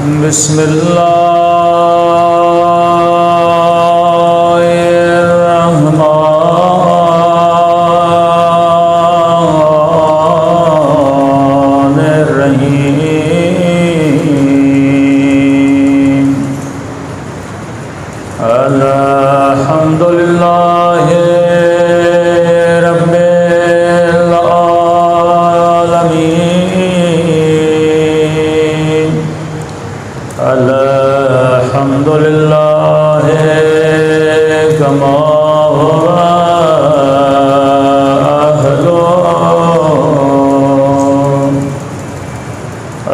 بسم الله الرحمن الرحيم الحمد لله رب العالمين الحمد لله كما هو أهله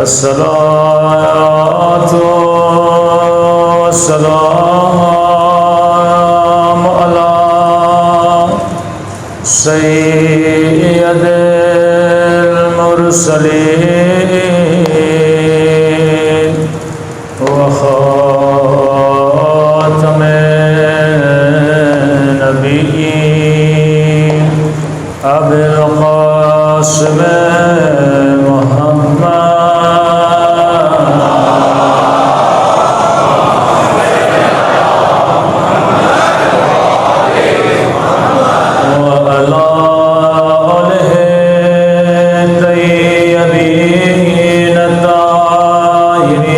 الصلاة والسلام على سيد المرسلين وخاتم النبيين أبي القاسم محمد وعلى آله الطيبين الطاهرين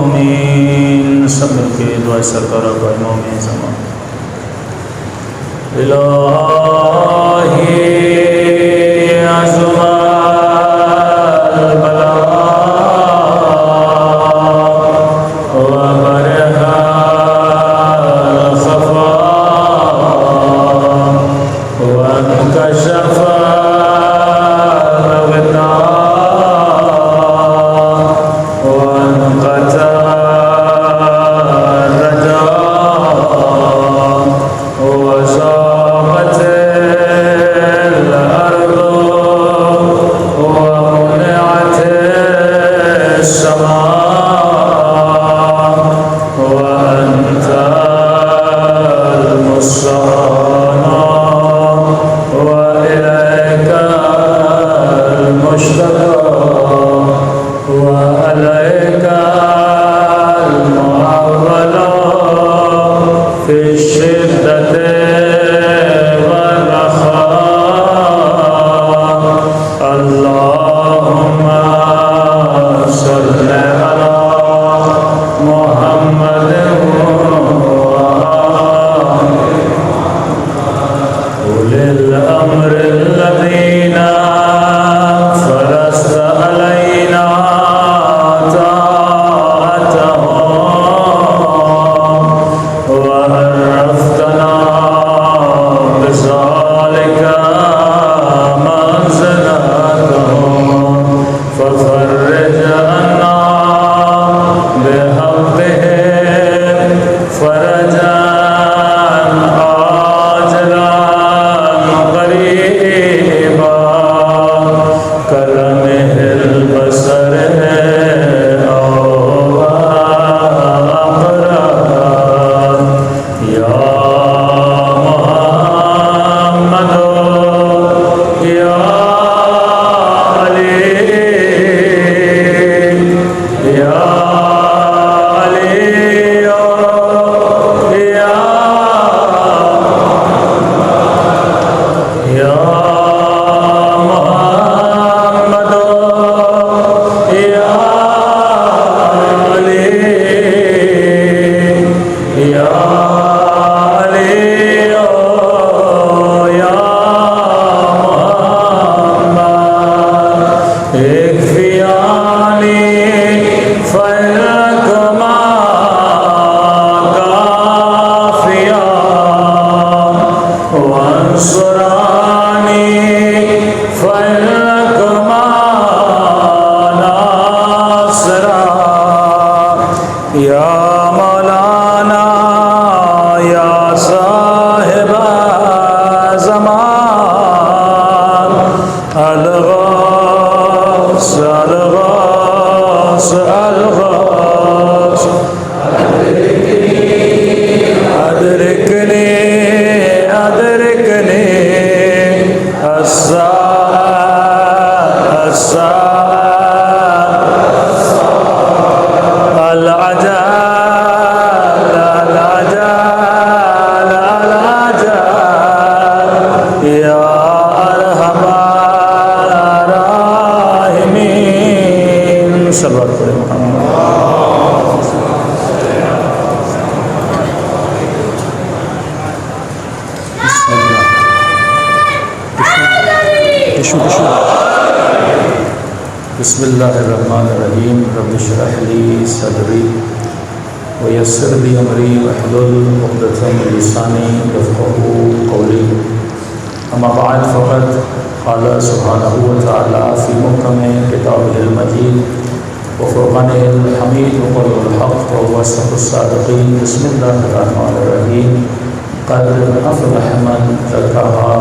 معصومين سب کے دعائیں سرکار کا مومن زمان الہی عظم البلاء وبرها الخفاء وانكشف بسم اللہ الرحمن الرحیم رب اشرح لی صدری ویسر لی امری واحلل عقدۃ من لسانی یفقهوا قولی اما بعد فقد قال سبحانہ وتعالی فی محکم کتابہ المجید وفرقانہ الحمید وقول الحق وهو اصدق الصادقین بسم اللہ الرحمن الرحیم قد افلح من زکاها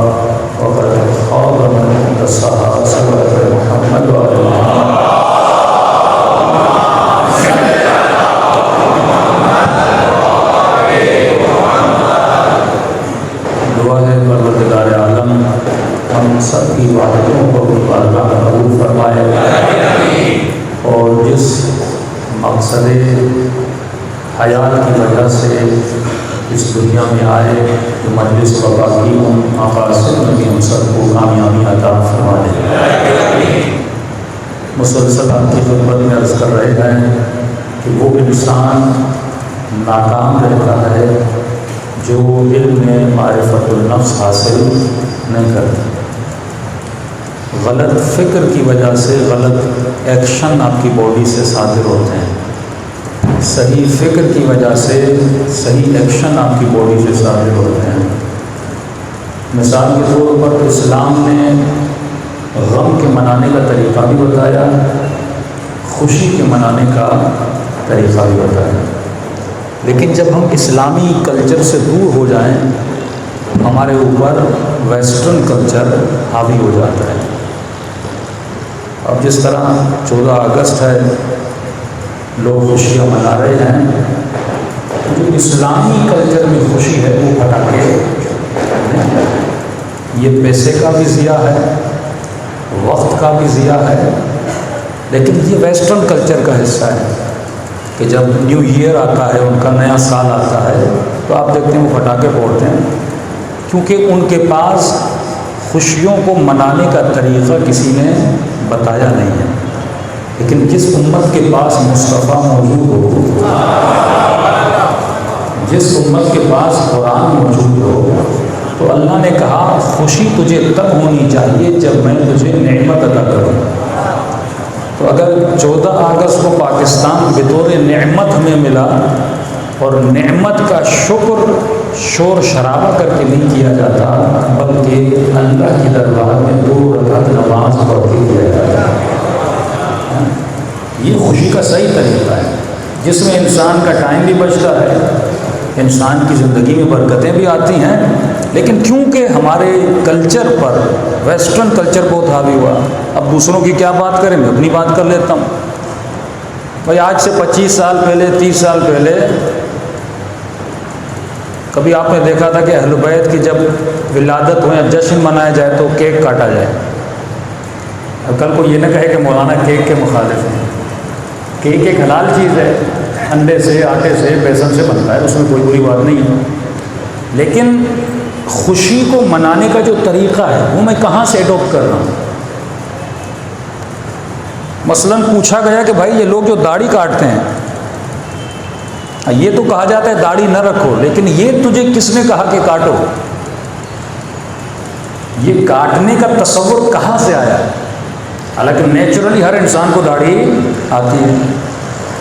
وقد خاب من دساها صلوات محمد وعلى دعا ہے پروردگار عالم ہم سب کی عبادتوں کو بارگاہ میں قبول فرمائے اور جس مقصد حیات کی وجہ سے اس دنیا میں آئے جو مجلس وبا کی ہم آقا صلی کی ہم سب کو کامیابی عطا فرما دے۔ مسلسل آپ کی خدمت میں عرض کر رہے ہیں کہ وہ انسان ناکام رہتا ہے جو علم میں معرفت النفس حاصل نہیں کرتا۔ غلط فکر کی وجہ سے غلط ایکشن آپ کی باڈی سے صادر ہوتے ہیں، صحیح فکر کی وجہ سے صحیح ایکشن آپ کی باڈی سے صادر ہوتے ہیں۔ مثال کے طور پر اسلام نے غم کے منانے کا طریقہ بھی بتایا، خوشی کے منانے کا طریقہ بھی بتایا، لیکن جب ہم اسلامی کلچر سے دور ہو جائیں ہمارے اوپر ویسٹرن کلچر حاوی ہو جاتا ہے۔ اب جس طرح 14 اگست ہے، لوگ خوشیاں منا رہے ہیں، جو اسلامی کلچر میں خوشی ہے وہ پٹاخے، یہ پیسے کا بھی ضیاع ہے، وقت کا بھی ضیاع ہے، لیکن یہ ویسٹرن کلچر کا حصہ ہے کہ جب نیو ایئر آتا ہے، ان کا نیا سال آتا ہے تو آپ دیکھتے ہیں وہ پٹاخے پھوڑتے ہیں، کیونکہ ان کے پاس خوشیوں کو منانے کا طریقہ کسی نے بتایا نہیں ہے۔ لیکن جس امت کے پاس مصطفیٰ موجود ہو، جس امت کے پاس قرآن موجود ہو، تو اللہ نے کہا خوشی تجھے تب ہونی چاہیے جب میں تجھے نعمت عطا کروں۔ تو اگر 14 اگست کو پاکستان بطور نعمت ہمیں ملا اور نعمت کا شکر شور شرابہ کر کے نہیں کیا جاتا بلکہ اللہ کی دربار میں 2 رکعت نماز پڑھ کے کیا جاتا، یہ خوشی کا صحیح طریقہ ہے جس میں انسان کا ٹائم بھی بچتا ہے، انسان کی زندگی میں برکتیں بھی آتی ہیں، لیکن کیونکہ ہمارے کلچر پر ویسٹرن کلچر بہت حاوی ہوا۔ اب دوسروں کی کیا بات کریں، میں اپنی بات کر لیتا ہوں۔ بھائی آج سے 25 سال پہلے 30 سال پہلے کبھی آپ نے دیکھا تھا کہ اہل بیت کی جب ولادت ہو یا جشن منایا جائے تو کیک کاٹا جائے؟ اب کل کو یہ نہ کہے کہ مولانا کیک کے مخالف ہیں۔ کیک ایک حلال چیز ہے، انڈے سے، آٹے سے، بیسن سے بنتا ہے، اس میں کوئی بری بات نہیں ہے، لیکن خوشی کو منانے کا جو طریقہ ہے وہ میں کہاں سے اڈاپٹ کر رہا ہوں؟ مثلاً پوچھا گیا کہ بھائی یہ لوگ جو داڑھی کاٹتے ہیں، یہ تو کہا جاتا ہے داڑھی نہ رکھو، لیکن یہ تجھے کس نے کہا کہ کاٹو؟ یہ کاٹنے کا تصور کہاں سے آیا؟ حالانکہ نیچرلی ہر انسان کو داڑھی آتی ہے،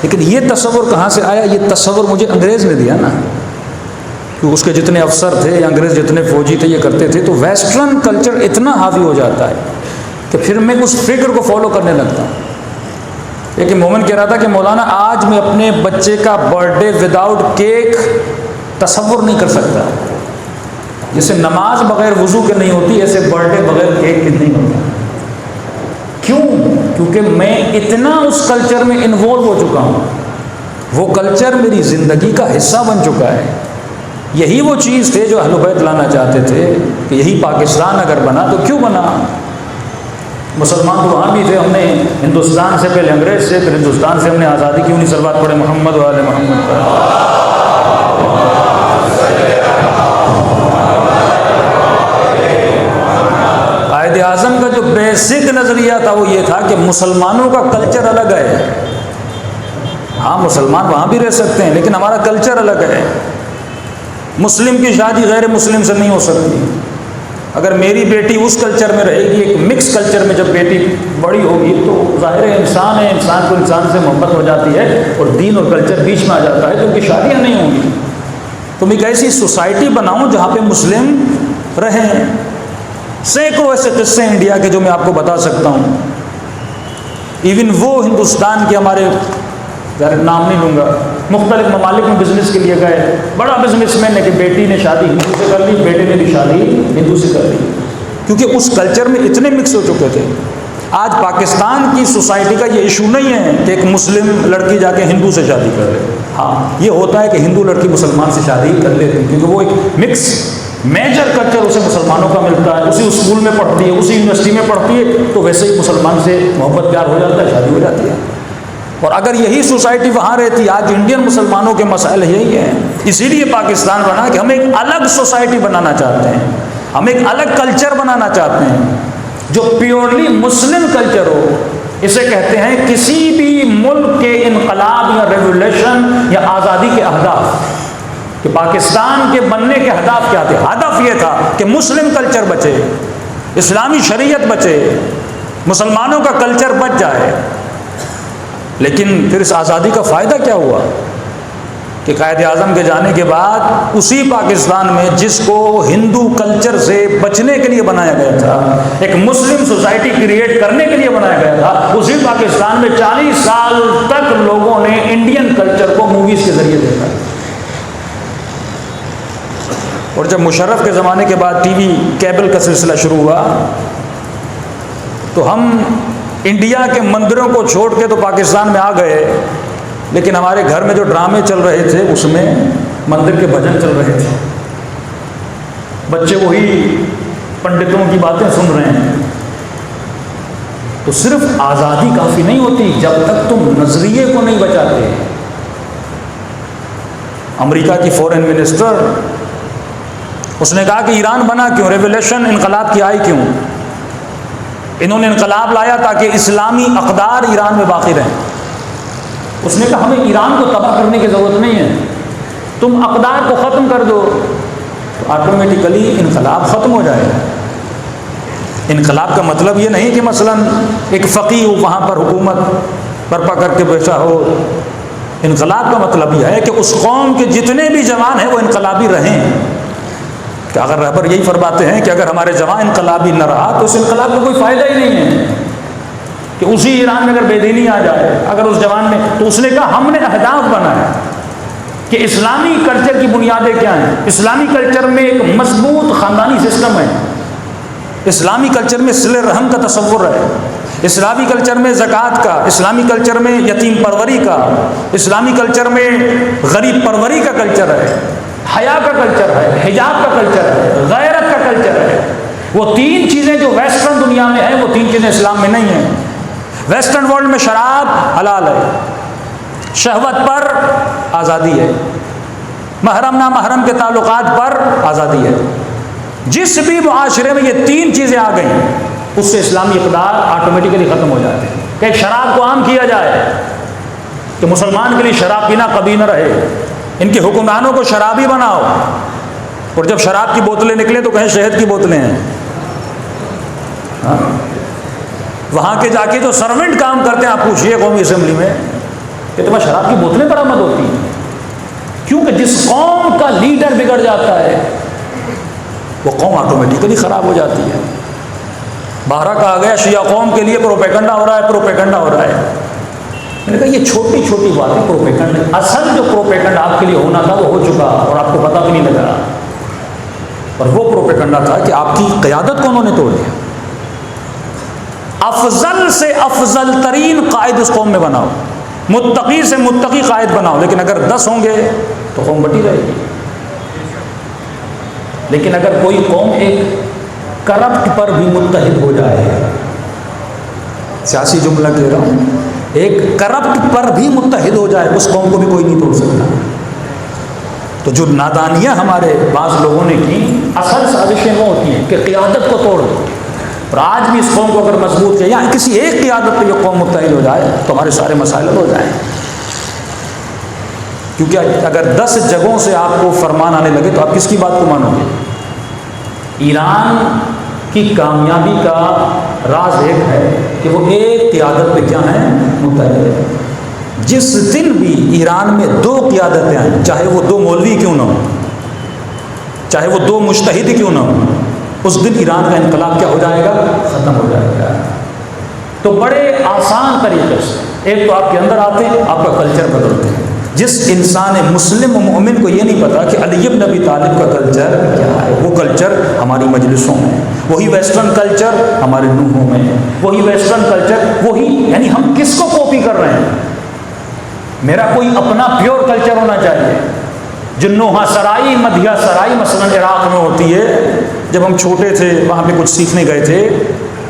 لیکن یہ تصور کہاں سے آیا؟ یہ تصور مجھے انگریز نے دیا نا، کہ اس کے جتنے افسر تھے یا انگریز جتنے فوجی تھے یہ کرتے تھے، تو ویسٹرن کلچر اتنا حاوی ہو جاتا ہے کہ پھر میں اس فکر کو فالو کرنے لگتا ہوں۔ ایک مومن کہہ رہا تھا کہ مولانا آج میں اپنے بچے کا برتھ ڈے وداؤٹ کیک تصور نہیں کر سکتا، جیسے نماز بغیر وضو کے نہیں ہوتی ایسے برتھ ڈے بغیر کیک کے نہیں ہوتا۔ کیوں؟ کیونکہ میں اتنا اس کلچر میں انوالو ہو چکا ہوں، وہ کلچر میری زندگی کا حصہ بن چکا ہے۔ یہی وہ چیز تھے جو اہل بیت لانا چاہتے تھے کہ یہی پاکستان اگر بنا تو کیوں بنا؟ مسلمان تو وہاں بھی تھے، ہم نے ہندوستان سے پہلے انگریز سے، پھر ہندوستان سے ہم نے آزادی کیوں نہیں صلوات پڑھے محمد و آل محمد پر؟ قائد اعظم کا جو بیسک نظریہ تھا وہ یہ تھا کہ مسلمانوں کا کلچر الگ ہے، ہاں مسلمان وہاں بھی رہ سکتے ہیں لیکن ہمارا کلچر الگ ہے۔ مسلم کی شادی غیر مسلم سے نہیں ہو سکتی، اگر میری بیٹی اس کلچر میں رہے گی، ایک مکس کلچر میں جب بیٹی بڑی ہوگی تو ظاہر ہے انسان کو انسان سے محبت ہو جاتی ہے اور دین اور کلچر بیچ میں آ جاتا ہے تو ان کی شادیاں نہیں ہوں گی۔ تو میں ایک ایسی سوسائٹی بناؤں جہاں پہ مسلم رہیں۔ سینکڑوں ایسے قصے ہیں انڈیا کے جو میں آپ کو بتا سکتا ہوں۔ ایون وہ ہندوستان کے ہمارے نام نہیں لوں گا، مختلف ممالک میں بزنس کے لیے گئے، بڑا بزنس مین ہے کہ بیٹی نے شادی ہندو سے کر لی، بیٹے نے بھی شادی ہندو سے کر لی، کیونکہ اس کلچر میں اتنے مکس ہو چکے تھے۔ آج پاکستان کی سوسائٹی کا یہ ایشو نہیں ہے کہ ایک مسلم لڑکی جا کے ہندو سے شادی کر لے، ہاں یہ ہوتا ہے کہ ہندو لڑکی مسلمان سے شادی کر لیتی ہے، کیونکہ وہ ایک مکس میجر کلچر اسے مسلمانوں کا ملتا ہے، اسی اسکول میں پڑھتی ہے، اسی یونیورسٹی میں پڑھتی ہے، تو ویسے ہی مسلمان سے محبت پیار ہو جاتا ہے، شادی ہو جاتی ہے۔ اور اگر یہی سوسائٹی وہاں رہتی، آج انڈین مسلمانوں کے مسائل یہی ہیں، اسی لیے پاکستان بنا کہ ہم ایک الگ سوسائٹی بنانا چاہتے ہیں، ہم ایک الگ کلچر بنانا چاہتے ہیں جو پیورلی مسلم کلچر ہو۔ اسے کہتے ہیں کسی بھی ملک کے انقلاب یا ریولیوشن یا آزادی کے اہداف، کہ پاکستان کے بننے کے اہداف کیا تھے؟ ہدف یہ تھا کہ مسلم کلچر بچے، اسلامی شریعت بچے، مسلمانوں کا کلچر بچ جائے۔ لیکن پھر اس آزادی کا فائدہ کیا ہوا کہ قائد اعظم کے جانے کے بعد اسی پاکستان میں جس کو ہندو کلچر سے بچنے کے لیے بنایا گیا تھا، ایک مسلم سوسائٹی کریٹ کرنے کے لیے بنایا گیا تھا، اسی پاکستان میں 40 سال تک لوگوں نے انڈین کلچر کو موویز کے ذریعے دیکھا۔ اور جب مشرف کے زمانے کے بعد ٹی وی کیبل کا سلسلہ شروع ہوا تو ہم انڈیا کے مندروں کو چھوڑ کے تو پاکستان میں آ گئے، لیکن ہمارے گھر میں جو ڈرامے چل رہے تھے اس میں مندر کے بھجن چل رہے تھے، بچے وہی پنڈتوں کی باتیں سن رہے ہیں۔ تو صرف آزادی کافی نہیں ہوتی جب تک تم نظریے کو نہیں بچاتے۔ امریکہ کی فورن منسٹر اس نے کہا کہ ایران بنا کیوں، ریولیوشن انقلاب کی آئی کیوں؟ انہوں نے انقلاب لایا تاکہ اسلامی اقدار ایران میں باقی رہیں۔ اس نے کہا ہمیں ایران کو تباہ کرنے کی ضرورت نہیں ہے، تم اقدار کو ختم کر دو تو آٹومیٹیکلی انقلاب ختم ہو جائے گا۔ انقلاب کا مطلب یہ نہیں کہ مثلا ایک فقیہ وہاں پر حکومت برپا کر کے بیٹھا ہو۔ انقلاب کا مطلب یہ ہے کہ اس قوم کے جتنے بھی جوان ہیں وہ انقلابی رہیں۔ کہ اگر رہبر یہی فرماتے ہیں کہ اگر ہمارے جوان انقلابی نہ رہا تو اس انقلاب کا کوئی فائدہ ہی نہیں ہے، کہ اسی ایران میں اگر بے دینی آ جائے اگر اس جوان میں، تو اس نے کہا ہم نے اہداف بنایا کہ اسلامی کلچر کی بنیادیں کیا ہیں۔ اسلامی کلچر میں ایک مضبوط خاندانی سسٹم ہے، اسلامی کلچر میں صلہ رحم کا تصور ہے، اسلامی کلچر میں زکوٰۃ کا، اسلامی کلچر میں یتیم پروری کا، اسلامی کلچر میں غریب پروری کا کلچر ہے، حیا کا کلچر ہے، حجاب کا کلچر ہے، غیرت کا کلچر ہے۔ وہ تین چیزیں جو ویسٹرن دنیا میں ہیں وہ تین چیزیں اسلام میں نہیں ہیں۔ ویسٹرن ورلڈ میں شراب حلال ہے، شہوت پر آزادی ہے، محرم نامحرم کے تعلقات پر آزادی ہے۔ جس بھی معاشرے میں یہ تین چیزیں آ گئیں اس سے اسلامی اقدار آٹومیٹکلی ختم ہو جاتے ہیں۔ کہ ایک شراب کو عام کیا جائے کہ مسلمان کے لیے شراب پینا کبھی نہ رہے، ان کے حکمرانوں کو شرابی بناؤ، اور جب شراب کی بوتلیں نکلیں تو کہیں شہد کی بوتلیں ہیں۔ وہاں کے جا کے جو سرونٹ کام کرتے ہیں، آپ پوچھئے قومی اسمبلی میں کہ تمہیں شراب کی بوتلیں برآمد ہوتی ہیں، کیونکہ جس قوم کا لیڈر بگڑ جاتا ہے وہ قوم آٹومیٹکلی خراب ہو جاتی ہے۔ بارہ کہا گیا شیعہ قوم کے لیے پروپیگنڈا ہو رہا ہے، پروپیگنڈا ہو رہا ہے۔ میں نے کہا یہ چھوٹی چھوٹی باتیں پروپیگنڈا، اصل جو پروپیگنڈا آپ کے لیے ہونا تھا وہ ہو چکا اور آپ کو پتہ بھی نہیں لگا۔ اور وہ پروپیگنڈا تھا کہ آپ کی قیادت کو انہوں نے توڑ دیا۔ افضل سے افضل ترین قائد اس قوم میں بناؤ، متقی سے متقی قائد بناؤ، لیکن اگر 10 ہوں گے تو قوم بٹی رہے گی۔ لیکن اگر کوئی قوم ایک کرپٹ پر بھی متحد ہو جائے، سیاسی جملہ کہہ رہا ہوں، ایک کرپٹ پر بھی متحد ہو جائے، اس قوم کو بھی کوئی نہیں توڑ سکتا۔ تو جو نادانیاں ہمارے بعض لوگوں نے کی، اصل سازشیں وہ ہوتی ہیں کہ قیادت کو توڑ دو۔ اور آج بھی اس قوم کو اگر مضبوط کیا، یا کسی ایک قیادت پہ یہ قوم متحد ہو جائے تو ہمارے سارے مسائل ہو جائیں۔ کیونکہ اگر 10 جگہوں سے آپ کو فرمان آنے لگے تو آپ کس کی بات کو مانو گے؟ ایران کی کامیابی کا راز ایک ہے کہ وہ ایک قیادت پہ کیا ہیں؟ متحد ہے۔ جس دن بھی ایران میں دو قیادتیں آئیں، چاہے وہ دو مولوی کیوں نہ ہوں، چاہے وہ دو مجتہد کیوں نہ ہوں، اس دن ایران کا انقلاب کیا ہو جائے گا؟ ختم ہو جائے گا۔ تو بڑے آسان طریقے سے ایک تو آپ کے اندر آتے ہیں، آپ کا کلچر بدلتے ہیں۔ جس انسان مسلم و مومن کو یہ نہیں پتا کہ علی بن ابی طالب کا کلچر کیا ہے، وہ کلچر ہماری مجلسوں میں، وہی ویسٹرن کلچر ہمارے نوحوں میں، وہی ویسٹرن کلچر، وہی، یعنی ہم کس کو کاپی کر رہے ہیں؟ میرا کوئی اپنا پیور کلچر ہونا چاہیے۔ جو نوحہ سرائی، مدھیہ سرائی مثلاً عراق میں ہوتی ہے، جب ہم چھوٹے تھے وہاں پہ کچھ سیکھنے گئے تھے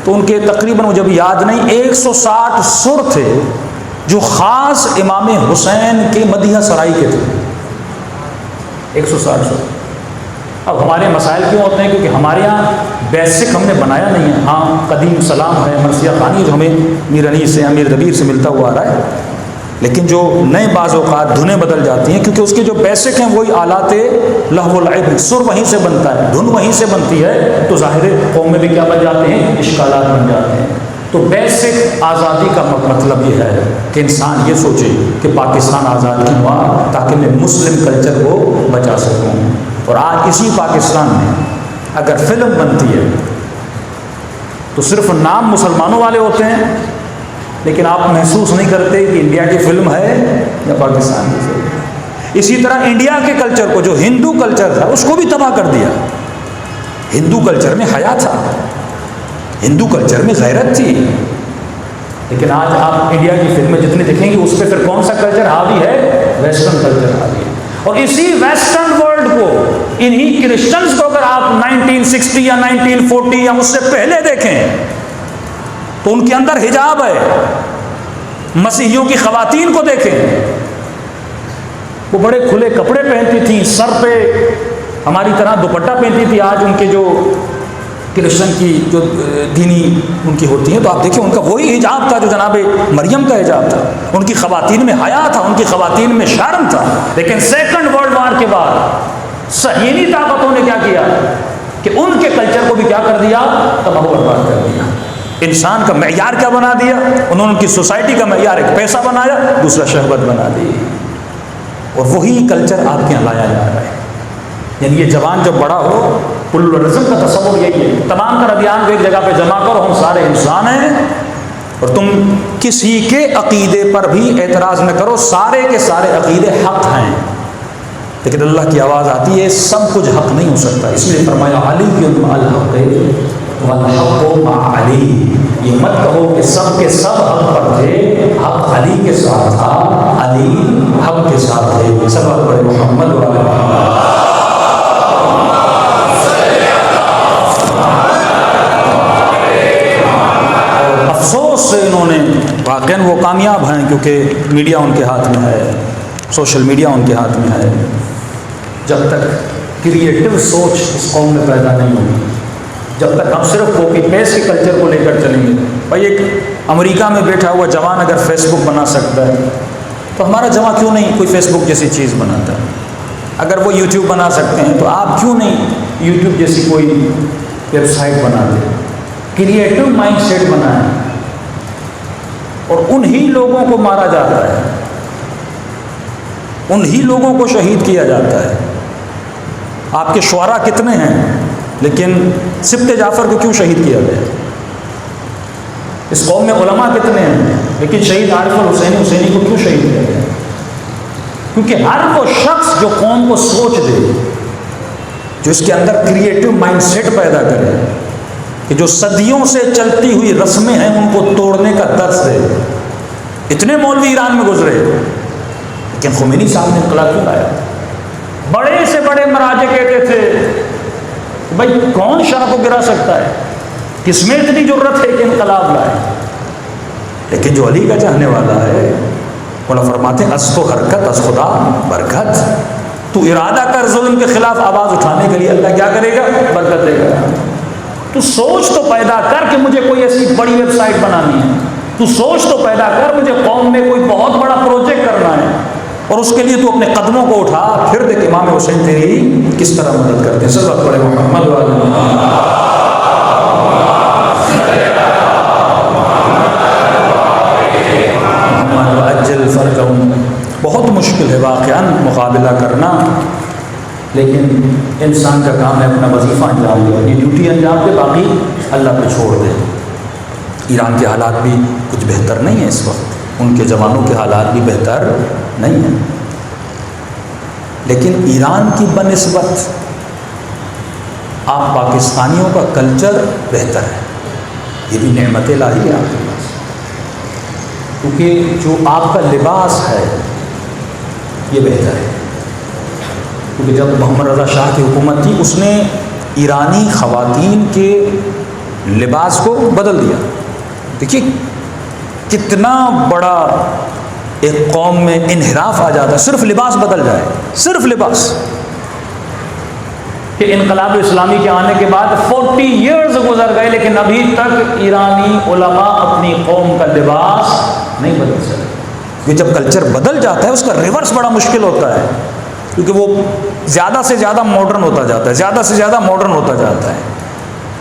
تو ان کے تقریباً مجھے اب یاد نہیں 160 سر تھے جو خاص امام حسین کے مدیحہ سرائی کے تھے، 160 سر۔ اب ہمارے مسائل کیوں ہوتے ہیں؟ کیونکہ ہمارے یہاں بیسک ہم نے بنایا نہیں ہے۔ ہاں قدیم سلام ہے، مرثیہ خوانی جو ہمیں میر انیس سے، امیر دبیر سے ملتا ہوا آ رہا ہے، لیکن جو نئے بعض اوقات دھنیں بدل جاتی ہیں کیونکہ اس کے جو بیسک ہیں وہی آلات لہو و لعب، سر وہیں سے بنتا ہے، دھن وہیں سے بنتی ہے، تو ظاہر قوم میں بھی کیا بن جاتے ہیں؟ اشکالات بن جاتے ہیں۔ تو بیسک آزادی کا مطلب یہ ہے کہ انسان یہ سوچے کہ پاکستان آزاد کیوں ہوا؟ تاکہ میں مسلم کلچر کو بچا سکوں۔ اور آج اسی پاکستان میں اگر فلم بنتی ہے تو صرف نام مسلمانوں والے ہوتے ہیں، لیکن آپ محسوس نہیں کرتے کہ انڈیا کی فلم ہے یا پاکستان کی فلم ہے۔ اسی طرح انڈیا کے کلچر کو، جو ہندو کلچر تھا، اس کو بھی تباہ کر دیا۔ ہندو کلچر میں حیا تھا، ہندو کلچر میں غیرت تھی، لیکن آج آپ انڈیا کی فلمیں جتنی دیکھیں گے اس پہ پھر کون سا کلچر حاوی ہے؟ ویسٹرن کلچر حاوی ہے۔ اور اسی ویسٹرن ورلڈ کو، انہی کرسچنز کو اگر آپ 1960 یا 1940 یا اس سے پہلے دیکھیں تو ان کے اندر حجاب ہے۔ مسیحیوں کی خواتین کو دیکھیں، وہ بڑے کھلے کپڑے پہنتی تھیں، سر پہ ہماری طرح دوپٹہ پہنتی تھی۔ آج ان کے جو کرسچن کی جو دینی ان کی ہوتی ہیں تو آپ دیکھیں ان کا وہی حجاب تھا جو جناب مریم کا حجاب تھا۔ ان کی خواتین میں حیا تھا، ان کی خواتین میں شرم تھا۔ لیکن سیکنڈ ورلڈ وار کے بعد صہیونی طاقتوں نے کیا کیا کہ ان کے کلچر کو بھی کیا کر دیا؟ تباہ و برباد کر دیا۔ انسان کا معیار کیا بنا دیا انہوں نے؟ ان کی سوسائٹی کا معیار ایک پیسہ بنایا، دوسرا شہوت بنا دی، اور وہی کلچر آپ کے یہاں لایا جا رہا ہے۔ یعنی یہ جوان جب بڑا ہو، پلورلزم کا تصور یہی ہے، تمام تر ادیان کو ایک جگہ پہ جمع کرو، ہم سارے انسان ہیں، اور تم کسی کے عقیدے پر بھی اعتراض نہ کرو، سارے کے سارے عقیدے حق ہیں۔ لیکن اللہ کی آواز آتی ہے سب کچھ حق نہیں ہو سکتا، اس لیے فرمایا علی مع الحق والحق مع علی۔ یہ مت کہو کہ سب کے سب حق پر تھے، حق علی کے ساتھ تھا، علی حق کے ساتھ تھے۔ سب پر محمد و آل محمد۔ افسوس سے انہوں نے، واقعاً وہ کامیاب ہیں کیونکہ میڈیا ان کے ہاتھ میں ہے، سوشل میڈیا ان کے ہاتھ میں ہے۔ جب تک کریٹو سوچ اس قوم میں پیدا نہیں ہوگی، جب تک ہم صرف کاپی پیسٹ کے کلچر کو لے کر چلیں گے، بھائی ایک امریکہ میں بیٹھا ہوا جوان اگر فیس بک بنا سکتا ہے تو ہمارا جوان کیوں نہیں کوئی فیس بک جیسی چیز بناتا ہے؟ اگر وہ یوٹیوب بنا سکتے ہیں تو آپ کیوں نہیں یوٹیوب جیسی کوئی ویب سائٹ بنا دیں؟ کریٹو مائنڈ سیٹ بنائیں۔ اور انہی لوگوں کو مارا جاتا ہے، انہی لوگوں کو شہید کیا جاتا ہے۔ آپ کے شعراء کتنے ہیں، لیکن سبط جعفر کو کیوں شہید کیا گیا؟ اس قوم میں علماء کتنے ہیں، لیکن شہید عارف الحسینی کو کیوں شہید کیا گیا؟ کیونکہ ہر وہ شخص جو قوم کو سوچ دے، جو اس کے اندر کریٹو مائنڈ سیٹ پیدا کرے کہ جو صدیوں سے چلتی ہوئی رسمیں ہیں ان کو توڑنے کا درس دے۔ اتنے مولوی ایران میں گزرے، لیکن خمینی صاحب نے انقلاب کیوں لایا؟ بڑے سے بڑے مراجع کہتے تھے بھائی کون شاہ کو گرا سکتا ہے، کس میں اتنی جرت ہے کہ انقلاب لائے؟ لیکن جو علی کا چاہنے والا ہے مولا فرماتے ہیں از تو حرکت از خدا برکت۔ تو ارادہ کر ظلم کے خلاف آواز اٹھانے کے لیے، اللہ کیا کرے گا؟ برکت دے گا۔ تو سوچ تو پیدا کر کہ مجھے کوئی ایسی بڑی ویب سائٹ بنانی ہے، تو سوچ تو پیدا کر مجھے قوم میں کوئی بہت بڑا پروجیکٹ کرنا ہے، اور اس کے لیے تو اپنے قدموں کو اٹھا، پھر دیکھ امام حسین تیری کس طرح مدد کرتے ہیں. سب پڑھے محمد اجل فرقہم. بہت مشکل ہے واقعاً مقابلہ کرنا، لیکن انسان کا کام ہے اپنا وظیفہ انجام دے، یہ ڈیوٹی انجام دے، باقی اللہ پہ چھوڑ دے. ایران کے حالات بھی کچھ بہتر نہیں ہیں اس وقت، ان کے جوانوں کے حالات بھی بہتر نہیں ہیں، لیکن ایران کی بنسبت آپ پاکستانیوں کا کلچر بہتر ہے. یہ بھی نعمت الہی ہے آپ کے پاس، کیونکہ جو آپ کا لباس ہے یہ بہتر ہے. کیونکہ جب محمد رضا شاہ کی حکومت تھی، اس نے ایرانی خواتین کے لباس کو بدل دیا. دیکھیے کتنا بڑا ایک قوم میں انحراف آ جاتا ہے، صرف لباس بدل جائے، صرف لباس. کہ انقلاب اسلامی کے آنے کے بعد 40 ایئرز گزر گئے، لیکن ابھی تک ایرانی علماء اپنی قوم کا لباس نہیں بدل سکے. کیونکہ جب کلچر بدل جاتا ہے اس کا ریورس بڑا مشکل ہوتا ہے، کیونکہ وہ زیادہ سے زیادہ ماڈرن ہوتا جاتا ہے، زیادہ سے زیادہ ماڈرن ہوتا جاتا ہے.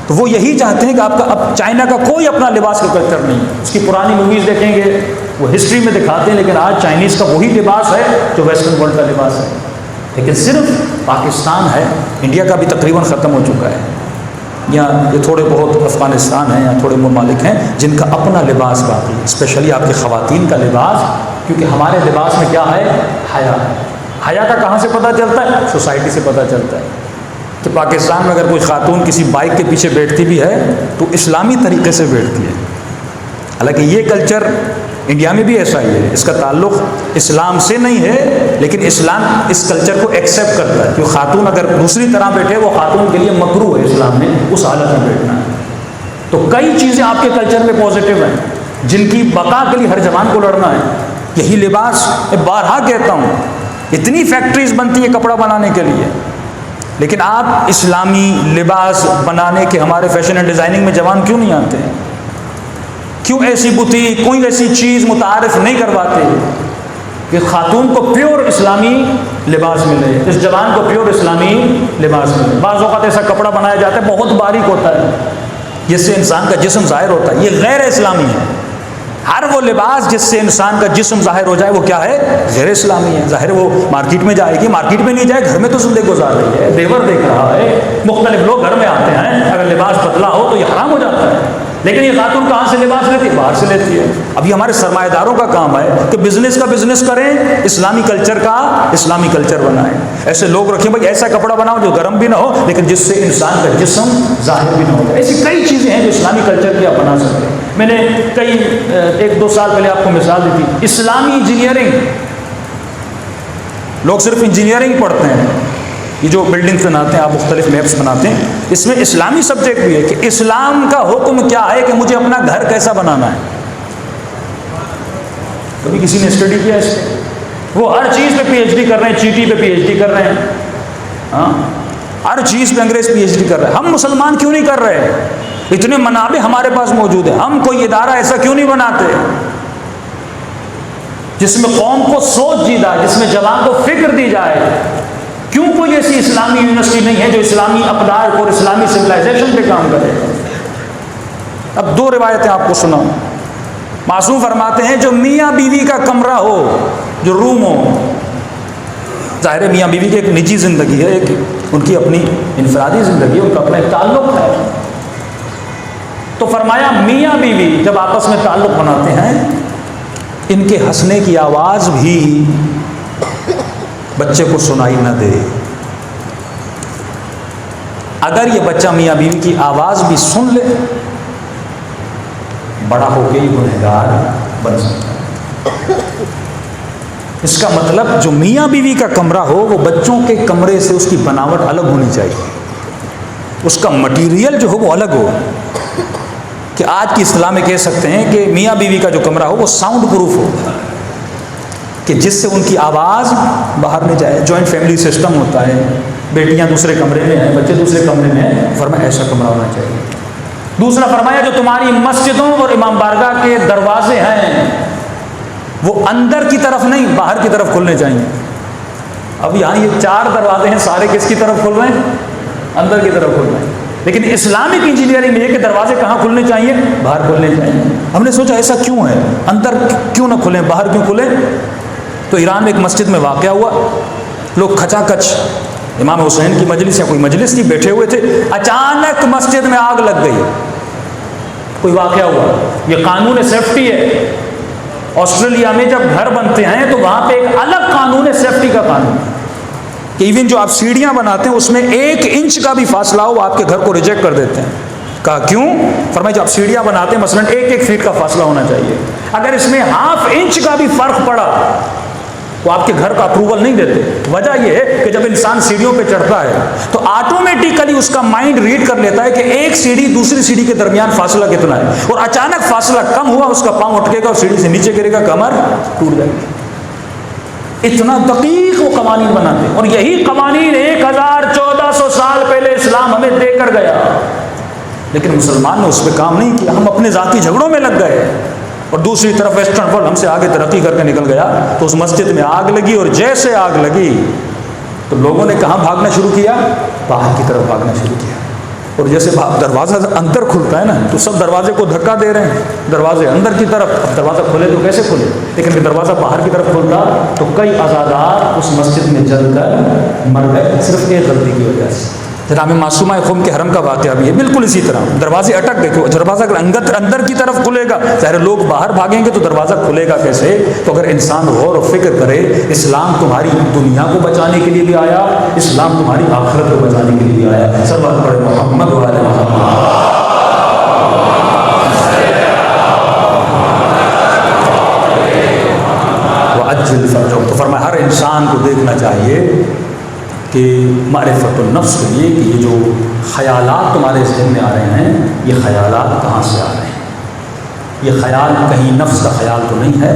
تو وہ یہی چاہتے ہیں کہ آپ کا اب چائنا کا کوئی اپنا لباس کا کلچر نہیں. اس کی پرانی موویز دیکھیں گے، وہ ہسٹری میں دکھاتے ہیں، لیکن آج چائنیز کا وہی لباس ہے جو ویسٹرن ورلڈ کا لباس ہے. لیکن صرف پاکستان ہے، انڈیا کا بھی تقریباً ختم ہو چکا ہے، یا یہ تھوڑے بہت افغانستان ہیں یا تھوڑے ممالک ہیں جن کا اپنا لباس باقی، اسپیشلی آپ کی خواتین کا لباس. کیونکہ ہمارے لباس میں کیا ہے؟ حیا ہے. حیا کا کہاں سے پتہ چلتا ہے؟ سوسائٹی سے پتہ چلتا ہے. کہ پاکستان میں اگر کوئی خاتون کسی بائک کے پیچھے بیٹھتی بھی ہے تو اسلامی طریقے سے بیٹھتی ہے. حالانکہ یہ کلچر انڈیا میں بھی ایسا ہی ہے، اس کا تعلق اسلام سے نہیں ہے، لیکن اسلام اس کلچر کو ایکسیپٹ کرتا ہے کہ خاتون اگر دوسری طرح بیٹھے وہ خاتون کے لیے مکروہ ہے اسلام میں اس حالت میں بیٹھنا ہے. تو کئی چیزیں آپ کے کلچر میں پازیٹیو ہیں جن کی بقا کے لیے ہر جوان کو لڑنا ہے. یہی لباس میں بارہا کہتا ہوں، اتنی فیکٹریز بنتی ہیں کپڑا بنانے کے لیے، لیکن آپ اسلامی لباس بنانے کے ہمارے فیشن اینڈ ڈیزائننگ میں جوان کیوں نہیں آتے ہیں؟ کیوں ایسی بوتیک، کوئی ایسی چیز متعارف نہیں کرواتے کہ خاتون کو پیور اسلامی لباس ملے، اس جوان کو پیور اسلامی لباس ملے. بعض اوقات ایسا کپڑا بنایا جاتا ہے بہت باریک ہوتا ہے جس سے انسان کا جسم ظاہر ہوتا ہے، یہ غیر اسلامی ہے. ہر وہ لباس جس سے انسان کا جسم ظاہر ہو جائے وہ کیا ہے؟ غیر اسلامی ہے. ظاہر وہ مارکیٹ میں جائے گی، مارکیٹ میں نہیں جائے، گھر میں تو زندگی گزار رہی ہے، دیور دیکھ رہا ہے، مختلف لوگ گھر میں آتے ہیں، اگر لباس پتلا ہو تو یہ حرام ہو جاتا ہے. لیکن یہ خاتون کہاں سے لباس لیتی ہے؟ باہر سے لیتی ہے. ابھی ہمارے سرمایہ داروں کا کام ہے کہ بزنس کا بزنس کریں، اسلامی کلچر کا اسلامی کلچر بنائیں. ایسے لوگ رکھیں بھائی ایسا کپڑا بناؤ جو گرم بھی نہ ہو لیکن جس سے انسان کا جسم ظاہر بھی نہ ہو. ایسی کئی چیزیں ہیں جو اسلامی کلچر کی آپ بنا سکتے ہیں. میں نے کئی 1-2 سال پہلے آپ کو مثال دی تھی، اسلامی انجینئرنگ. لوگ صرف انجینئرنگ پڑھتے ہیں، یہ جو بلڈنگز بناتے ہیں، آپ مختلف میپس بناتے ہیں، اس میں اسلامی سبجیکٹ بھی ہے کہ اسلام کا حکم کیا ہے کہ مجھے اپنا گھر کیسا بنانا ہے. کبھی کسی نے اسٹڈی کیا اس پہ؟ وہ ہر چیز پہ پی ایچ ڈی کر رہے ہیں، چیٹی پہ پی ایچ ڈی کر رہے ہیں، ہاں ہر چیز پہ انگریز پی ایچ ڈی کر رہے ہیں. ہم مسلمان کیوں نہیں کر رہے؟ اتنے منابع ہمارے پاس موجود ہیں، ہم کوئی ادارہ ایسا کیوں نہیں بناتے جس میں قوم کو سوچ دی جائے، جس میں جوان کو فکر دی جائے؟ کیوں کوئی ایسی اسلامی یونیورسٹی نہیں ہے جو اسلامی اقدار اور اسلامی سویلائزیشن پہ کام کرے؟ اب 2 روایتیں آپ کو سناؤں. معصوم فرماتے ہیں جو میاں بیوی کا کمرہ ہو، جو روم ہو، ظاہر ہے میاں بیوی کی ایک نجی زندگی ہے، ایک ان کی اپنی انفرادی زندگی ہے، ان کا اپنا ایک تعلق ہے. تو فرمایا میاں بیوی جب آپس میں تعلق بناتے ہیں، ان کے ہنسنے کی آواز بھی بچے کو سنائی نہ دے. اگر یہ بچہ میاں بیوی کی آواز بھی سن لے، بڑا ہو کے ہی گنہگار بن سکتا ہے. اس کا مطلب جو میاں بیوی کا کمرہ ہو وہ بچوں کے کمرے سے اس کی بناوٹ الگ ہونی چاہیے، اس کا مٹیریل جو ہو وہ الگ ہو. کہ آج کی اصطلاح میں کہہ سکتے ہیں کہ میاں بیوی کا جو کمرہ ہو وہ ساؤنڈ پروف ہو، کہ جس سے ان کی آواز باہر نہیں جائے. جوائنٹ فیملی سسٹم ہوتا ہے، بیٹیاں دوسرے کمرے میں ہیں، بچے دوسرے کمرے میں ہیں، فرمایا ایسا کمرہ ہونا چاہیے. دوسرا فرمایا جو تمہاری مسجدوں اور امام بارگاہ کے دروازے ہیں وہ اندر کی طرف نہیں باہر کی طرف کھلنے چاہیے. اب یہاں یہ 4 دروازے ہیں، سارے کس کی طرف کھل رہے ہیں؟ اندر کی طرف کھل رہے ہیں. لیکن اسلامک انجینئرنگ میں یہ کہ دروازے کہاں کھلنے چاہیے؟ باہر کھلنے چاہیے. ہم نے سوچا ایسا کیوں ہے، اندر کیوں نہ کھلیں باہر کیوں کھلیں؟ تو ایران میں ایک مسجد میں واقعہ ہوا، لوگ کھچا کچ امام حسین کی مجلس یا کوئی مجلس کی بیٹھے ہوئے تھے، اچانک مسجد میں آگ لگ گئی. کوئی واقعہ ہوا. یہ قانون سیفٹی ہے. آسٹریلیا میں جب گھر بنتے ہیں تو وہاں پہ ایک الگ قانون ہے، سیفٹی کا قانون، کہ ایون جو آپ سیڑھیاں بناتے ہیں اس میں 1 انچ کا بھی فاصلہ ہو آپ کے گھر کو ریجیکٹ کر دیتے ہیں. کہا کیوں؟ فرمایا جو آپ سیڑھیاں بناتے ہیں مثلا 1 فیٹ کا فاصلہ ہونا چاہیے، اگر اس میں ½ انچ کا بھی فرق پڑا تو آپ کے گھر کا اپروول نہیں دیتے. وجہ یہ ہے کہ جب انسان سیڑھیوں پہ چڑھتا ہے تو آٹومیٹیکلی اس کا مائنڈ ریڈ کر لیتا ہے کہ ایک سیڑھی دوسری سیڑھی کے درمیان فاصلہ کتنا ہے، اور اچانک فاصلہ کم ہوا اس کا پاؤں اٹکے گا اور سیڑھی سے نیچے گرے گا، کمر ٹوٹ جائے گی. اتنا دقیق وہ قوانین بناتے ہیں، اور یہی قوانین 1400 سال پہلے اسلام ہمیں دے کر گیا. لیکن مسلمان نے اس پہ کام نہیں کیا، ہم اپنے ذاتی جھگڑوں میں لگ گئے، اور دوسری طرف ویسٹرن ورلڈ ہم سے آگے ترقی کر کے نکل گیا. تو اس مسجد میں آگ لگی، اور جیسے آگ لگی تو لوگوں نے کہاں بھاگنا شروع کیا؟ باہر کی طرف بھاگنا شروع کیا. اور جیسے دروازہ اندر کھلتا ہے نا تو سب دروازے کو دھکا دے رہے ہیں، دروازے اندر کی طرف. اب دروازہ کھلے تو کیسے کھلے؟ لیکن اگر دروازہ باہر کی طرف کھلتا تو کئی عزادار اس مسجد میں جل کر مر گئے، صرف ایک غلطی کی وجہ سے. جناب معصومہ قوم کے حرم کا واقعہ بھی ہے بالکل اسی طرح. دروازے اٹک گئے، تو دروازہ اگر اندر کی طرف کھلے گا، ظاہر لوگ باہر بھاگیں گے تو دروازہ کھلے گا کیسے؟ تو اگر انسان غور و فکر کرے، اسلام تمہاری دنیا کو بچانے کے لیے بھی آیا، اسلام تمہاری آخرت کو بچانے کے لیے بھی آیا. سب بات پڑھے محمد وعلی محمد. وعجل فرجہ. تو فرمایا ہر انسان کو دیکھنا چاہیے کہ معرفت النفس کے لیے کہ یہ جو خیالات تمہارے ذہن میں آ رہے ہیں یہ خیالات کہاں سے آ رہے ہیں. یہ خیال کہیں نفس کا خیال تو نہیں ہے.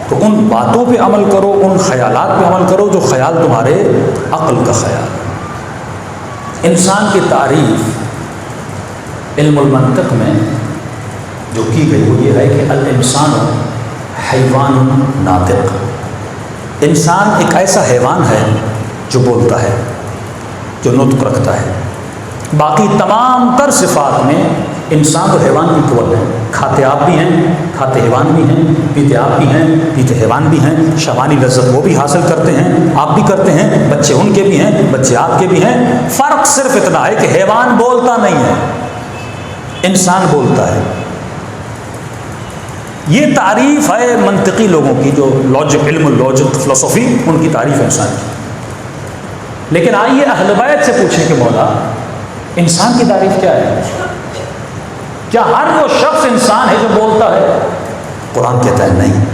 تو ان باتوں پہ عمل کرو، ان خیالات پہ عمل کرو جو خیال تمہارے عقل کا خیال. انسان کی تعریف علم المنطق میں جو کی گئی وہ یہ ہے کہ الانسان حیوان ناطق. انسان ایک ایسا حیوان ہے جو بولتا ہے، جو نطق رکھتا ہے. باقی تمام تر صفات میں انسان تو حیوان کی قوت ہے. کھاتے آپ بھی ہیں، کھاتے حیوان بھی ہیں، پیتے آپ بھی ہیں، پیتے حیوان بھی ہیں. شہوانی لذت وہ بھی حاصل کرتے ہیں، آپ بھی کرتے ہیں، بچے ان کے بھی ہیں، بچے آپ کے بھی ہیں. فرق صرف اتنا ہے کہ حیوان بولتا نہیں ہے، انسان بولتا ہے. یہ تعریف ہے منطقی لوگوں کی، جو لاجک، علم اللاجک، فلسفی، ان کی تعریف ہے انسان کی. لیکن آئیے اہل بیت سے پوچھیں کہ مولا انسان کی تعریف کیا ہے؟ کیا ہر وہ شخص انسان ہے جو بولتا ہے؟ قرآن کہتا ہے نہیں.